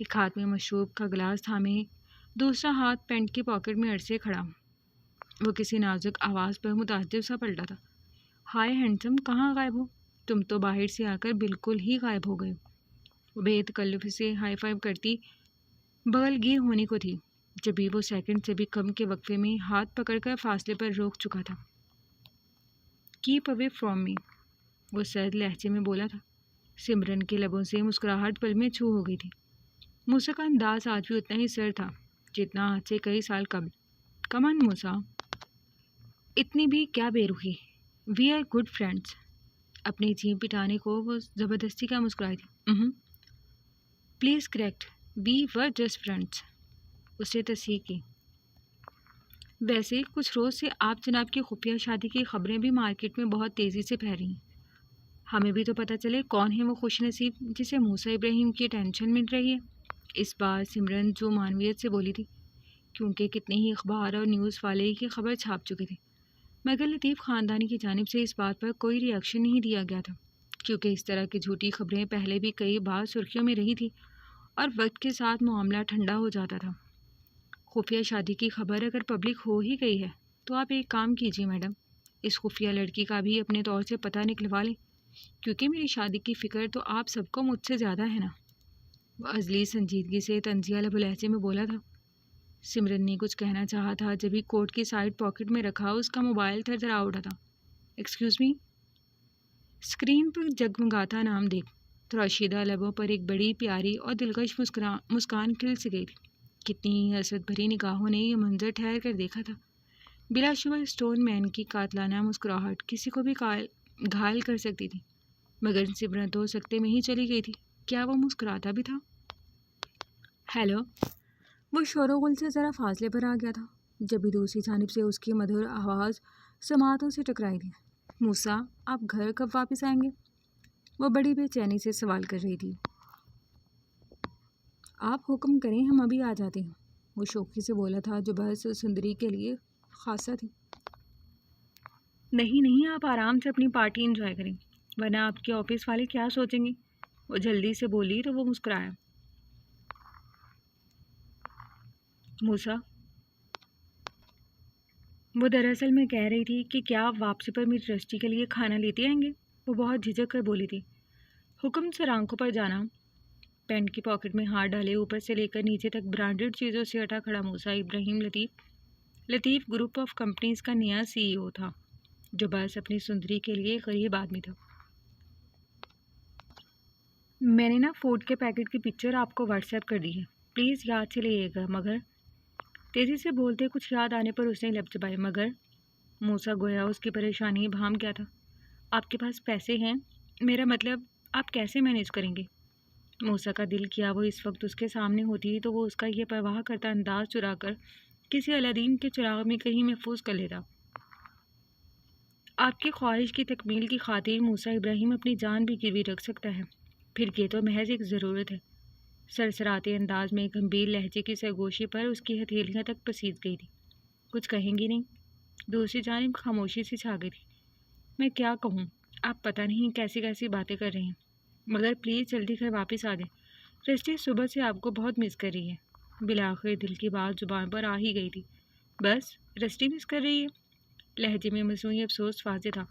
ایک ہاتھ میں مشروب کا گلاس تھامے، دوسرا ہاتھ پینٹ کی پاکٹ میں اڑسے کھڑا، وہ کسی نازک آواز پر متعجب سا پلٹا تھا۔ ہائے ہینڈسم، کہاں غائب ہو؟ تم تو باہر سے آ کر بالکل ہی غائب ہو گئے۔ وہ بے تکلف سے ہائی فائیو کرتی بغل گیر ہونے کو تھی، جبھی وہ سیکنڈ سے بھی کم کے وقفے میں ہاتھ پکڑ کر فاصلے پر روک چکا تھا۔ کیپ اوے فرام می، وہ سرد لہجے میں بولا تھا۔ سمرن کے لبوں سے مسکراہٹ پل میں چھو ہو گئی تھی۔ موسیٰ کا انداز آج بھی اتنا ہی سر تھا جتنا آج سے کئی سال قبل۔ کم آن موسیٰ، اتنی بھی کیا بے رخی، وی آر گڈ فرینڈس۔ اپنی جھینپ پٹانے کو وہ زبردستی کا مسکرائی تھی۔ Please correct, we were just friends, اس نے تصحیح کی۔ ویسے کچھ روز سے آپ جناب کی خفیہ شادی کی خبریں بھی مارکیٹ میں بہت تیزی سے پھیل رہی ہیں۔ ہمیں بھی تو پتہ چلے کون ہے وہ خوش نصیب جسے موسیٰ ابراہیم کی ٹینشن مل رہی ہے۔ اس بار سمرن جو معنویت سے بولی تھی، کیونکہ کتنے ہی اخبار اور نیوز والے کی خبر چھاپ چکے تھے، مگر لطیف خاندانی کی جانب سے اس بات پر کوئی ری ایکشن نہیں دیا گیا تھا، کیونکہ اس طرح کی جھوٹی خبریں پہلے بھی کئی بار سرخیوں میں رہی تھی اور وقت کے ساتھ معاملہ ٹھنڈا ہو جاتا تھا۔ خفیہ شادی کی خبر اگر پبلک ہو ہی گئی ہے تو آپ ایک کام کیجیے میڈم، اس خفیہ لڑکی کا بھی اپنے طور سے پتہ نکلوا لیں، کیونکہ میری شادی کی فکر تو آپ سب کو مجھ سے زیادہ ہے نا۔ وہ ازلی سنجیدگی سے طنزیہ لب و لہجے میں بولا تھا۔ سمرن نے کچھ کہنا چاہا تھا، جبھی کوٹ کی سائڈ پاکٹ میں رکھا اس کا موبائل تھرتھرا اٹھا تھا۔ ایکسکیوز می، اسکرین پر جگمگاتا نام دیکھ تراشیدہ لبوں پر ایک بڑی پیاری اور دلکش مسکان کھل سے گئی تھی۔ کتنی ہی حسرت بھری نگاہوں نے یہ منظر ٹھہر کر دیکھا تھا۔ بلا شبہ اسٹون مین کی قاتلانہ مسکراہٹ کسی کو بھی گھائل کر سکتی تھی، مگر سمرن تو سکتے میں ہی چلی گئی تھی۔ کیا وہ مسکراتا بھی تھا؟ ہیلو، وہ شور و غل سے ذرا فاصلے پر آ گیا تھا، جب بھی دوسری جانب سے اس کی مدھر آواز سماعتوں سے ٹکرائی تھی۔ موسیٰ، آپ گھر کب واپس آئیں گے؟ وہ بڑی بے چینی سے سوال کر رہی تھی۔ آپ حکم کریں، ہم ابھی آ جاتے ہیں، وہ شوخی سے بولا تھا، جو بحث سندری کے لیے خاصا تھی۔ نہیں نہیں، آپ آرام سے اپنی پارٹی انجوائے کریں، ورنہ آپ کے آفس والے کیا سوچیں گے؟ وہ جلدی سے بولی تو وہ مسکرایا۔ موسیٰ، وہ دراصل میں کہہ رہی تھی کہ کیا آپ واپسی پر میری ٹرسٹی کے لیے کھانا لیتے آئیں گے؟ وہ بہت جھجک کر بولی تھی۔ حکم سر آنکھوں پر جانا، پینٹ کی پاکٹ میں ہاتھ ڈالے اوپر سے لے کر نیچے تک برانڈڈ چیزوں سے اٹا کھڑا موسیٰ ابراہیم لطیف گروپ آف کمپنیز کا نیا CEO تھا، جو بس اپنی سندری کے لیے غریب آدمی تھا۔ میں نے فوڈ کے پیکٹ کی پکچر آپ کو واٹس ایپ کر دی ہے، پلیز یاد سے لائیے گا۔ مگر تیزی سے بولتے کچھ یاد آنے پر اس نے لب چبائے۔ مگر موسیٰ گویا اس کی پریشانی بھام گیا تھا۔ آپ کے پاس پیسے ہیں؟ میرا مطلب آپ کیسے مینیج کریں گے؟ موسیٰ کا دل کیا وہ اس وقت اس کے سامنے ہوتی تو وہ اس کا یہ پرواہ کرتا انداز چرا کر کسی الادین کے چراغ میں کہیں محفوظ کر لیتا۔ آپ کی خواہش کی تکمیل کی خاطر موسیٰ ابراہیم اپنی جان بھی گروی رکھ سکتا ہے، پھر یہ تو محض ایک ضرورت ہے۔ سرسراتے انداز میں گمبھیر لہجے کی سرگوشی پر اس کی ہتھیلیاں تک پسیج گئی تھی۔ کچھ کہیں گی نہیں؟ دوسری جانب خاموشی سی چھا گئی تھی۔ میں کیا کہوں، آپ پتہ نہیں کیسی کیسی باتیں کر رہے ہیں، مگر پلیز جلدی گھر واپس آ جائیں، رشتے صبح سے آپ کو بہت مس کر رہی ہے۔ بالآخر دل کی بات زبان پر آ ہی گئی تھی۔ بس رشتے مس کر رہی ہے؟ لہجے میں مصنوعی افسوس واضح تھا،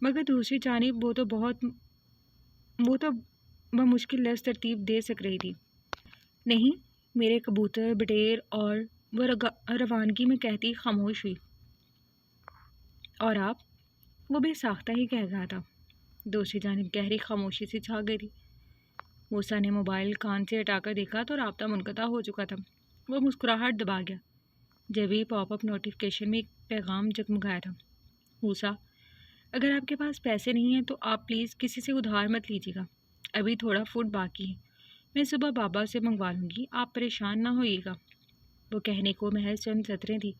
مگر دوسری جانب وہ تو بمشکل لفظ ترتیب دے سک رہی تھی۔ نہیں، میرے کبوتر بٹیر، اور وہ روانگی میں کہتی خاموش ہوئی۔ اور آپ؟ وہ بے ساختہ ہی کہہ رہا تھا۔ دوسری جانب گہری خاموشی سے چھا گئی تھی۔ موسیٰ نے موبائل کان سے ہٹا کر دیکھا تو رابطہ منقطع ہو چکا تھا۔ وہ مسکراہٹ دبا گیا جب ہی پاپ اپ نوٹیفیکیشن میں ایک پیغام جگمگایا تھا۔ موسیٰ، اگر آپ کے پاس پیسے نہیں ہیں تو آپ پلیز کسی سے ادھار مت لیجیے گا، ابھی تھوڑا فوڈ باقی ہے، میں صبح بابا سے منگوا لوں گی، آپ پریشان نہ ہوئیے گا۔ وہ کہنے کو محض چند سطریں تھیں،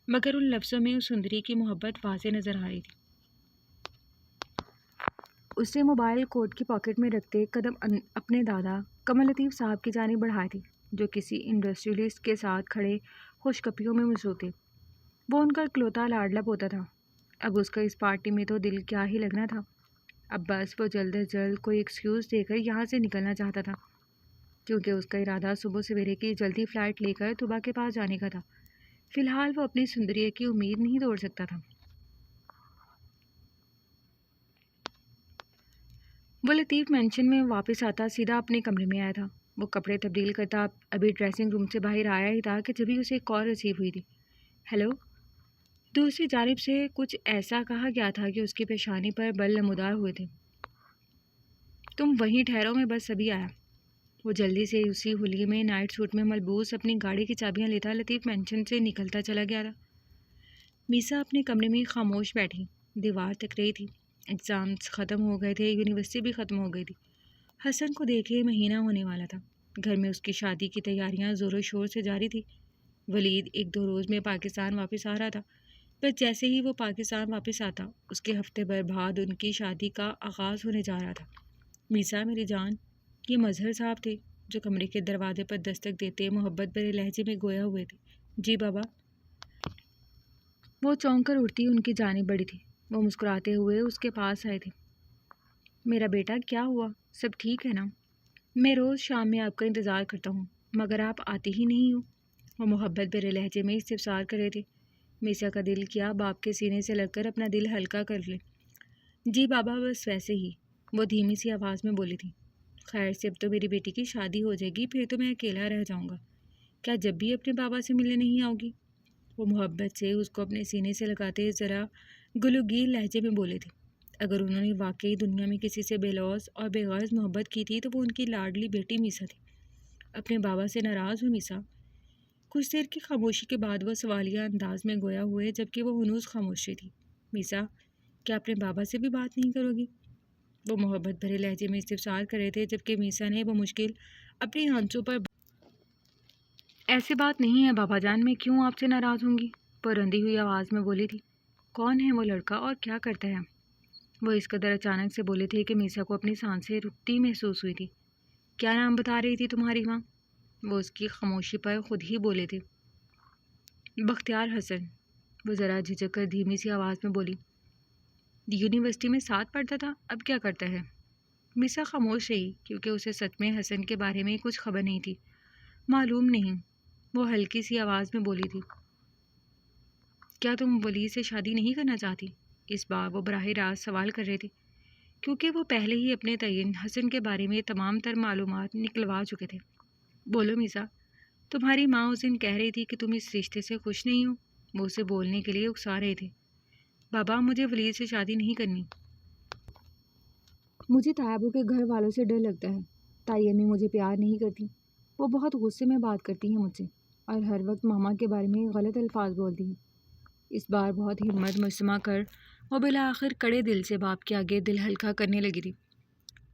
مگر ان لفظوں میں اس سندری کی محبت واضح نظر آ رہی تھی۔ اس نے موبائل کوٹ کی پاکٹ میں رکھتے قدم اپنے دادا کمل لطیف صاحب کی جانب بڑھائے تھے، جو کسی انڈسٹریلسٹ کے ساتھ کھڑے خوش کپیوں میں مصروف تھے۔ وہ ان کا اکلوتا لاڈلا پوتا تھا۔ اب اس کا اس پارٹی میں تو دل کیا ہی لگنا تھا۔ اب بس وہ جلد از جلد کوئی ایکسکیوز دے کر یہاں سے نکلنا چاہتا تھا، کیونکہ اس کا ارادہ صبح سویرے کی جلدی فلائٹ لے کر طبا کے پاس جانے کا تھا۔ فی الحال وہ اپنی سندریہ کی امید نہیں توڑ سکتا تھا۔ وہ لطیف مینشن میں واپس آتا سیدھا اپنے کمرے میں آیا تھا۔ وہ کپڑے تبدیل کرتا ابھی ڈریسنگ روم سے باہر آیا ہی تھا کہ جبھی اسے کال ریسیو ہوئی تھی۔ ہیلو۔ دوسری جانب سے کچھ ایسا کہا گیا تھا کہ اس کی پیشانی پر بل نمودار ہوئے تھے۔ تم وہیں ٹھہرو، میں بس ابھی آیا۔ وہ جلدی سے اسی حلیے میں نائٹ سوٹ میں ملبوس اپنی گاڑی کی چابیاں لیتا لطیف مینشن سے نکلتا چلا گیا تھا۔ میسا اپنے کمرے میں خاموش بیٹھی، دیوار تک رہی تھی۔ ایگزامز ختم ہو گئے تھے، یونیورسٹی بھی ختم ہو گئی تھی۔ حسن کو دیکھے مہینہ ہونے والا تھا۔ گھر میں اس کی شادی کی تیاریاں زور و شور سے جاری تھی۔ ولید 1-2 روز میں پاکستان واپس آ رہا تھا، پر جیسے ہی وہ پاکستان واپس آتا اس کے ہفتے بھر بعد ان کی شادی کا آغاز ہونے جا رہا تھا۔ میسا میری جان، یہ مظہر صاحب تھے جو کمرے کے دروازے پر دستک دیتے محبت بھرے لہجے میں گویا ہوئے تھے۔ جی بابا۔ وہ چونک کر اٹھتی ان کی جانب بڑھی تھی۔ وہ مسکراتے ہوئے اس کے پاس آئے تھے۔ میرا بیٹا، کیا ہوا؟ سب ٹھیک ہے نا؟ میں روز شام میں آپ کا انتظار کرتا ہوں مگر آپ آتے ہی نہیں ہو۔ وہ محبت بھرے لہجے میں استفسار کر رہے تھے۔ میسا کا دل کیا باپ کے سینے سے لگ کر اپنا دل ہلکا کر لے۔ جی بابا، بس ویسے ہی، وہ دھیمی سی آواز میں بولی تھی۔ خیر سے اب تو میری بیٹی کی شادی ہو جائے گی، پھر تو میں اکیلا رہ جاؤں گا۔ کیا جب بھی اپنے بابا سے ملنے نہیں آؤ گی؟ وہ محبت سے اس کو اپنے سینے سے لگاتے ذرا گلوگیر لہجے میں بولے تھے۔ اگر انہوں نے واقعی دنیا میں کسی سے بے لوث اور بے غرض محبت کی تھی تو وہ ان کی لاڈلی بیٹی میسا تھی۔ اپنے بابا سے ناراض ہو میسا؟ کچھ دیر کی خاموشی کے بعد وہ سوالیہ انداز میں گویا ہوئے جبکہ وہ ہنوز خاموش تھی۔ میسا، کیا اپنے بابا سے بھی بات نہیں کرو گی؟ وہ محبت بھرے لہجے میں استفسار کر رہے تھے جبکہ میسا نے بمشکل اپنی آنچوں پر ایسی بات نہیں ہے بابا جان، میں کیوں آپ سے ناراض ہوں گی؟ پرندی ہوئی آواز میں بولی تھی۔ کون ہے وہ لڑکا اور کیا کرتا ہے؟ وہ اس قدر اچانک سے بولے تھے کہ میسا کو اپنی سانسیں رکتی محسوس ہوئی تھی۔ کیا نام بتا رہی تھی تمہاری ماں؟ وہ اس کی خاموشی پر خود ہی بولے تھے۔ بختیار حسن۔ وہ ذرا جھجک کر دھیمی سی آواز میں بولی۔ یونیورسٹی میں ساتھ پڑھتا تھا، اب کیا کرتا ہے؟ میسا خاموش رہی کیونکہ اسے سچ میں حسن کے بارے میں کچھ خبر نہیں تھی، معلوم نہیں۔ وہ ہلکی سی آواز میں بولی تھی۔ کیا تم ولی سے شادی نہیں کرنا چاہتی؟ اس بار وہ براہ راست سوال کر رہے تھے کیونکہ وہ پہلے ہی اپنے تعین حسن کے بارے میں تمام تر معلومات نکلوا چکے تھے۔ بولو میسا، تمہاری ماں اس دن کہہ رہی تھی کہ تم اس رشتے سے خوش نہیں ہو۔ وہ اسے بولنے کے لیے اکسا رہے تھے۔ بابا، مجھے ولی سے شادی نہیں کرنی۔ مجھے تائبوں کے گھر والوں سے ڈر لگتا ہے۔ تائی امی مجھے پیار نہیں کرتی، وہ بہت غصے میں بات کرتی ہیں مجھ سے اور ہر وقت ماما کے بارے میں غلط الفاظ بولتی ہیں۔ اس بار بہت ہمت مجتمع کر وہ بالآخر کڑے دل سے باپ کے آگے دل ہلکا کرنے لگی تھی۔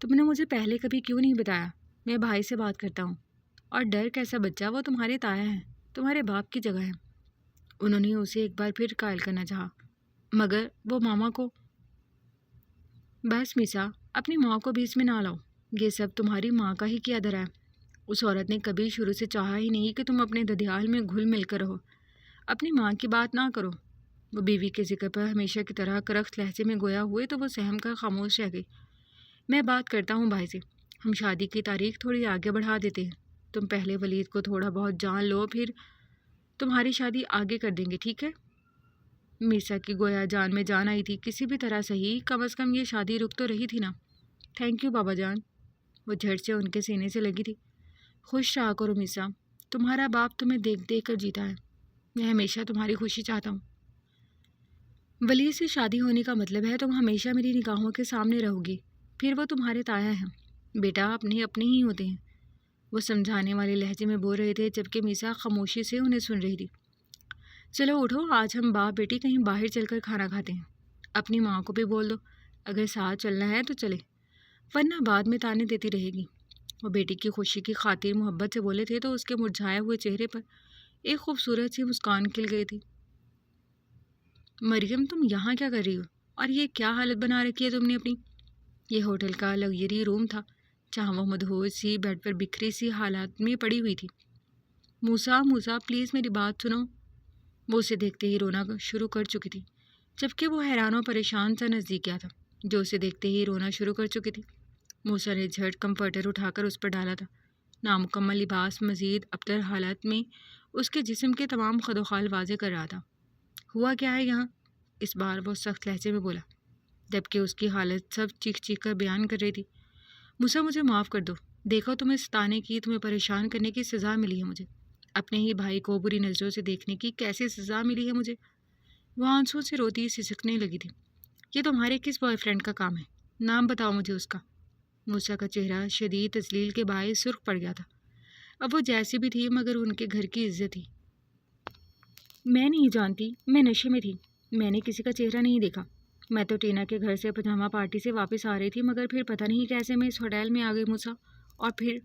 تم نے مجھے پہلے کبھی کیوں نہیں بتایا؟ میں بھائی سے بات کرتا ہوں۔ اور ڈر کیسا بچہ، وہ تمہارے تایا ہیں، تمہارے باپ کی جگہ ہے۔ انہوں نے اسے ایک بار پھر قائل کرنا چاہا، مگر وہ ماما کو۔ بس میسا، اپنی ماں کو بھی اس میں نہ لاؤ، یہ سب تمہاری ماں کا ہی کیا دھرا ہے۔ اس عورت نے کبھی شروع سے چاہا ہی نہیں کہ تم اپنے ددیال میں گھل مل کر رہو۔ اپنی ماں کی بات نہ کرو۔ وہ بیوی کے ذکر پر ہمیشہ کی طرح کرخت لہجے میں گویا ہوئے تو وہ سہم کر خاموش رہ گئی۔ میں بات کرتا ہوں بھائی سے، ہم شادی کی تاریخ تھوڑی آگے بڑھا دیتے ہیں۔ تم پہلے ولید کو تھوڑا بہت جان لو، پھر تمہاری شادی آگے کر دیں گے، ٹھیک ہے؟ میسا کی گویا جان میں جان آئی تھی۔ کسی بھی طرح صحیح، کم از کم یہ شادی رک تو رہی تھی نا۔ تھینک یو بابا جان۔ وہ جھٹ سے ان کے سینے سے لگی تھی۔ خوش رہا کرو میسا، تمہارا باپ تمہیں دیکھ دیکھ کر جیتا ہے۔ میں ہمیشہ تمہاری خوشی چاہتا ہوں۔ ولی سے شادی ہونے کا مطلب ہے تم ہمیشہ میری نگاہوں کے سامنے رہو گی، پھر وہ تمہارے تایا ہیں۔ بیٹا، اپنے اپنے ہی ہوتے ہیں۔ وہ سمجھانے والے لہجے میں بول رہے تھے جبکہ میسا خاموشی سے انہیں سن رہی تھی۔ چلو اٹھو، آج ہم باپ بیٹی کہیں باہر چل کر کھانا کھاتے ہیں۔ اپنی ماں کو بھی بول دو، اگر ساتھ چلنا ہے تو چلے، ورنہ بعد میں تانے دیتی رہے گی۔ وہ بیٹی کی خوشی کی خاطر محبت سے بولے تھے تو اس کے مرجھائے ہوئے چہرے پر ایک خوبصورت سی مسکان کھل گئی تھی۔ مریم، تم یہاں کیا کر رہی ہو؟ اور یہ کیا حالت بنا رکھی ہے تم نے اپنی؟ یہ ہوٹل کا لگژری روم تھا جہاں وہ مدہوش سی بیڈ پر بکھری سی حالات میں پڑی ہوئی تھی۔ موسا پلیز میری بات سنو۔ وہ اسے دیکھتے ہی رونا شروع کر چکی تھی جبکہ وہ حیران و پریشان سا نزدیک گیا تھا جو اسے دیکھتے ہی رونا شروع کر چکی تھی۔ موسا نے جھٹ کمفرٹر اٹھا کر اس پر ڈالا تھا۔ نامکمل لباس مزید ابتر حالت میں اس کے جسم کے تمام خد و خال واضح کر رہا تھا۔ ہوا کیا ہے یہاں؟ اس بار وہ سخت لہجے میں بولا جبکہ اس کی حالت سب چیخ چیخ کر بیان کر رہی تھی۔ موسا، مجھے معاف کر دو، دیکھو تمہیں ستانے کی، تمہیں پریشان کرنے کی سزا ملی ہے مجھے۔ اپنے ہی بھائی کو بری نظروں سے دیکھنے کی کیسی سزا ملی ہے مجھے؟ وہ آنسوں سے روتی سسکنے لگی تھی۔ یہ تمہارے کس بوائے فرینڈ کا کام ہے؟ نام بتاؤ مجھے اس کا۔ موسا کا چہرہ شدید تذلیل کے باعث سرخ پڑ گیا تھا۔ اب وہ جیسی بھی تھی مگر ان کے گھر کی عزت تھی۔ میں نہیں جانتی، میں نشے میں تھی، میں نے کسی کا چہرہ نہیں دیکھا۔ میں تو ٹینا کے گھر سے پجامہ پارٹی سے واپس آ رہی تھی مگر پھر پتہ نہیں کیسے میں اس ہوٹل میں آ گئی موسا۔ اور پھر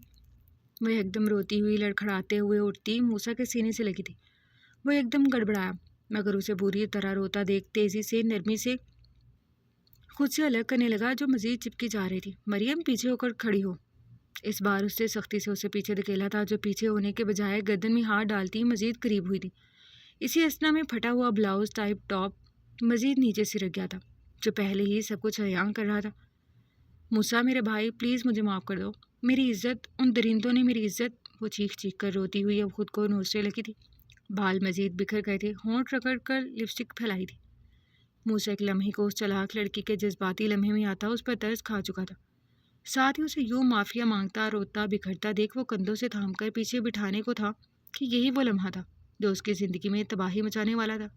وہ ایک دم روتی ہوئی لڑکھڑاتے ہوئے اٹھتی موسا کے سینے سے لگی تھی وہ ایک دم گڑبڑایا، مگر اسے بری طرح روتا دیکھ تیزی سے نرمی سے خود سے الگ کرنے لگا جو مزید چپکی جا رہی تھی۔ مریم پیچھے ہو کر کھڑی ہو۔ اس بار اس سے سختی سے اسے پیچھے دھکیلا تھا، جو پیچھے ہونے کے بجائے گردن میں ہاتھ ڈالتی مزید قریب ہوئی تھی۔ اسی اسنا میں پھٹا ہوا بلاؤز ٹائپ ٹاپ مزید نیچے سرک گیا تھا، جو پہلے ہی سب کچھ عیاں کر رہا تھا۔ موسیٰ میرے بھائی، پلیز مجھے معاف کر دو، میری عزت، ان درندوں نے میری عزت۔ وہ چیخ چیخ کر روتی ہوئی اب خود کو نوچنے لگی تھی۔ بال مزید بکھر گئے تھے، ہونٹ رگڑ کر لپسٹک پھیلائی تھی۔ موسیٰ ایک لمحے کو اس چالاک لڑکی کے جذباتی لمحے میں آتا اس پر ترس کھا چکا تھا۔ ساتھ ہی اسے یوں معافیا مانگتا روتا بکھرتا دیکھ وہ کندھوں سے تھام کر پیچھے بٹھانے کو تھا کہ یہی وہ لمحہ تھا جو اس کی زندگی میں تباہی مچانے والا تھا۔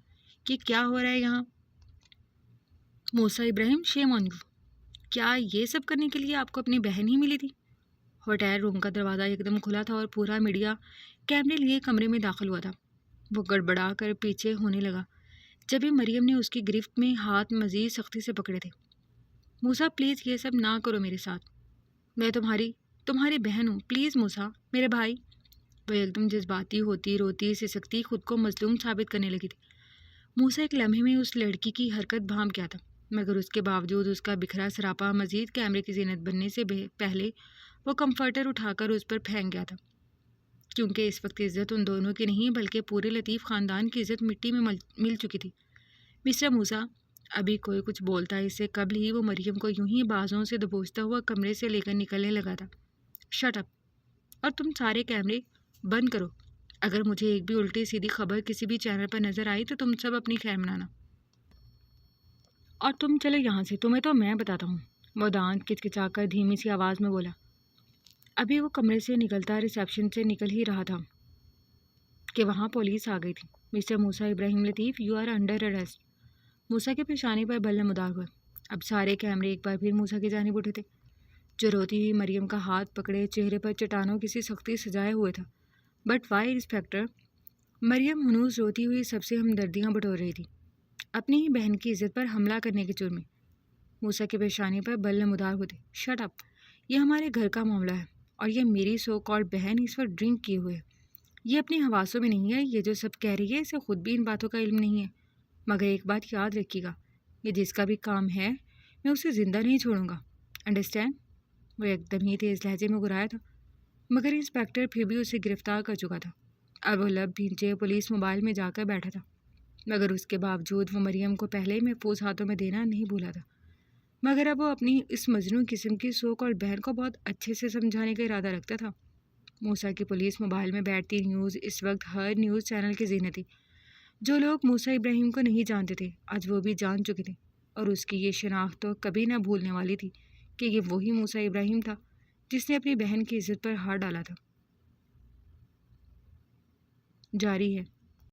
کہ کیا ہو رہا ہے یہاں؟ موسیٰ ابراہیم، شیم آن یو! کیا یہ سب کرنے کے لیے آپ کو اپنی بہن ہی ملی تھی؟ ہوٹل روم کا دروازہ ایک دم کھلا تھا اور پورا میڈیا کیمرے لیے کمرے میں داخل ہوا تھا۔ وہ گڑبڑا کر پیچھے ہونے لگا جبھی مریم نے اس کی گرفت میں ہاتھ مزید سختی سے پکڑے تھے۔ موسیٰ پلیز یہ سب نہ کرو میرے ساتھ، میں تمہاری بہن ہوں، پلیز موسیٰ میرے بھائی۔ وہ ایک دم جذباتی ہوتی روتی سسکتی خود کو مظلوم ثابت کرنے لگی تھی۔ موسیٰ ایک لمحے میں اس لڑکی کی حرکت بھانپ گیا تھا، مگر اس کے باوجود اس کا بکھرا سراپا مزید کیمرے کی زینت بننے سے پہلے وہ کمفرٹر اٹھا کر اس پر پھینک گیا تھا، کیونکہ اس وقت عزت ان دونوں کی نہیں بلکہ پورے لطیف خاندان کی عزت مٹی میں مل چکی تھی۔ مسٹر موسیٰ، ابھی کوئی کچھ بولتا اس سے قبل ہی وہ مریم کو یوں ہی بازوں سے دبوچتا ہوا کمرے سے لے کر نکلنے لگا تھا۔ Shut up! اور تم سارے کیمرے بند کرو۔ اگر مجھے ایک بھی الٹی سیدھی خبر کسی بھی چینل پر نظر آئی تو تم سب اپنی خیر منانا۔ اور تم چلو یہاں سے، تمہیں تو میں بتاتا ہوں، وہ دانت کچکچا کر دھیمی سی آواز میں بولا۔ ابھی وہ کمرے سے نکلتا ریسیپشن سے نکل ہی رہا تھا کہ وہاں پولیس آ گئی تھی۔ Mister Musa Ibrahim Latif, you are under arrest. Musa کے پیشانی پر بل نمودار ہوئے۔ اب سارے کیمرے ایک بار پھر موسیٰ کی جانب اٹھے تھے، جو روتی ہوئی مریم کا ہاتھ پکڑے چہرے پر چٹانوں کسی سختی سجائے ہوئے تھا۔ But why inspector? مریم ہنوز روتی ہوئی سب سے ہمدردیاں بٹور رہی تھی، اپنی ہی بہن کی عزت پر حملہ کرنے کے جرم میں۔ موسیٰ کے پیشانی پر بل نمودار ہوتے۔ Shut up! یہ ہمارے گھر کا معاملہ ہے اور یہ میری سو کالڈ بہن اس وقت ڈرنک کیے ہوئے ہے۔ یہ اپنی حواسوں میں نہیں ہے، یہ جو سب کہہ رہی ہے اسے خود بھی ان باتوں کا علم نہیں ہے۔ مگر ایک بات یاد رکھیے گا، یہ جس کا بھی کام ہے میں اسے زندہ نہیں چھوڑوں گا، انڈرسٹینڈ؟ وہ ایک دم ہی تیز لہجے میں گرایا تھا، مگر انسپیکٹر پھر بھی اسے گرفتار کر چکا تھا اور وہ لب بھینچے پولیس موبائل میں جا کر بیٹھا تھا۔ مگر اس کے باوجود وہ مریم کو پہلے محفوظ ہاتھوں میں دینا نہیں بھولا تھا، مگر اب وہ اپنی اس مجنون قسم کی سو کالڈ بہن کو بہت اچھے سے سمجھانے کا ارادہ رکھتا تھا۔ موسیٰ کی پولیس موبائل میں بیٹھتی نیوز اس وقت ہر نیوز چینل کی زینت تھی۔ جو لوگ موسیٰ ابراہیم کو نہیں جانتے تھے آج وہ بھی جان چکے تھے، اور اس کی یہ شناخت تو کبھی نہ بھولنے والی تھی کہ یہ وہی موسیٰ ابراہیم تھا جس نے اپنی بہن کی عزت پر ہاتھ ڈالا تھا۔ جاری ہے۔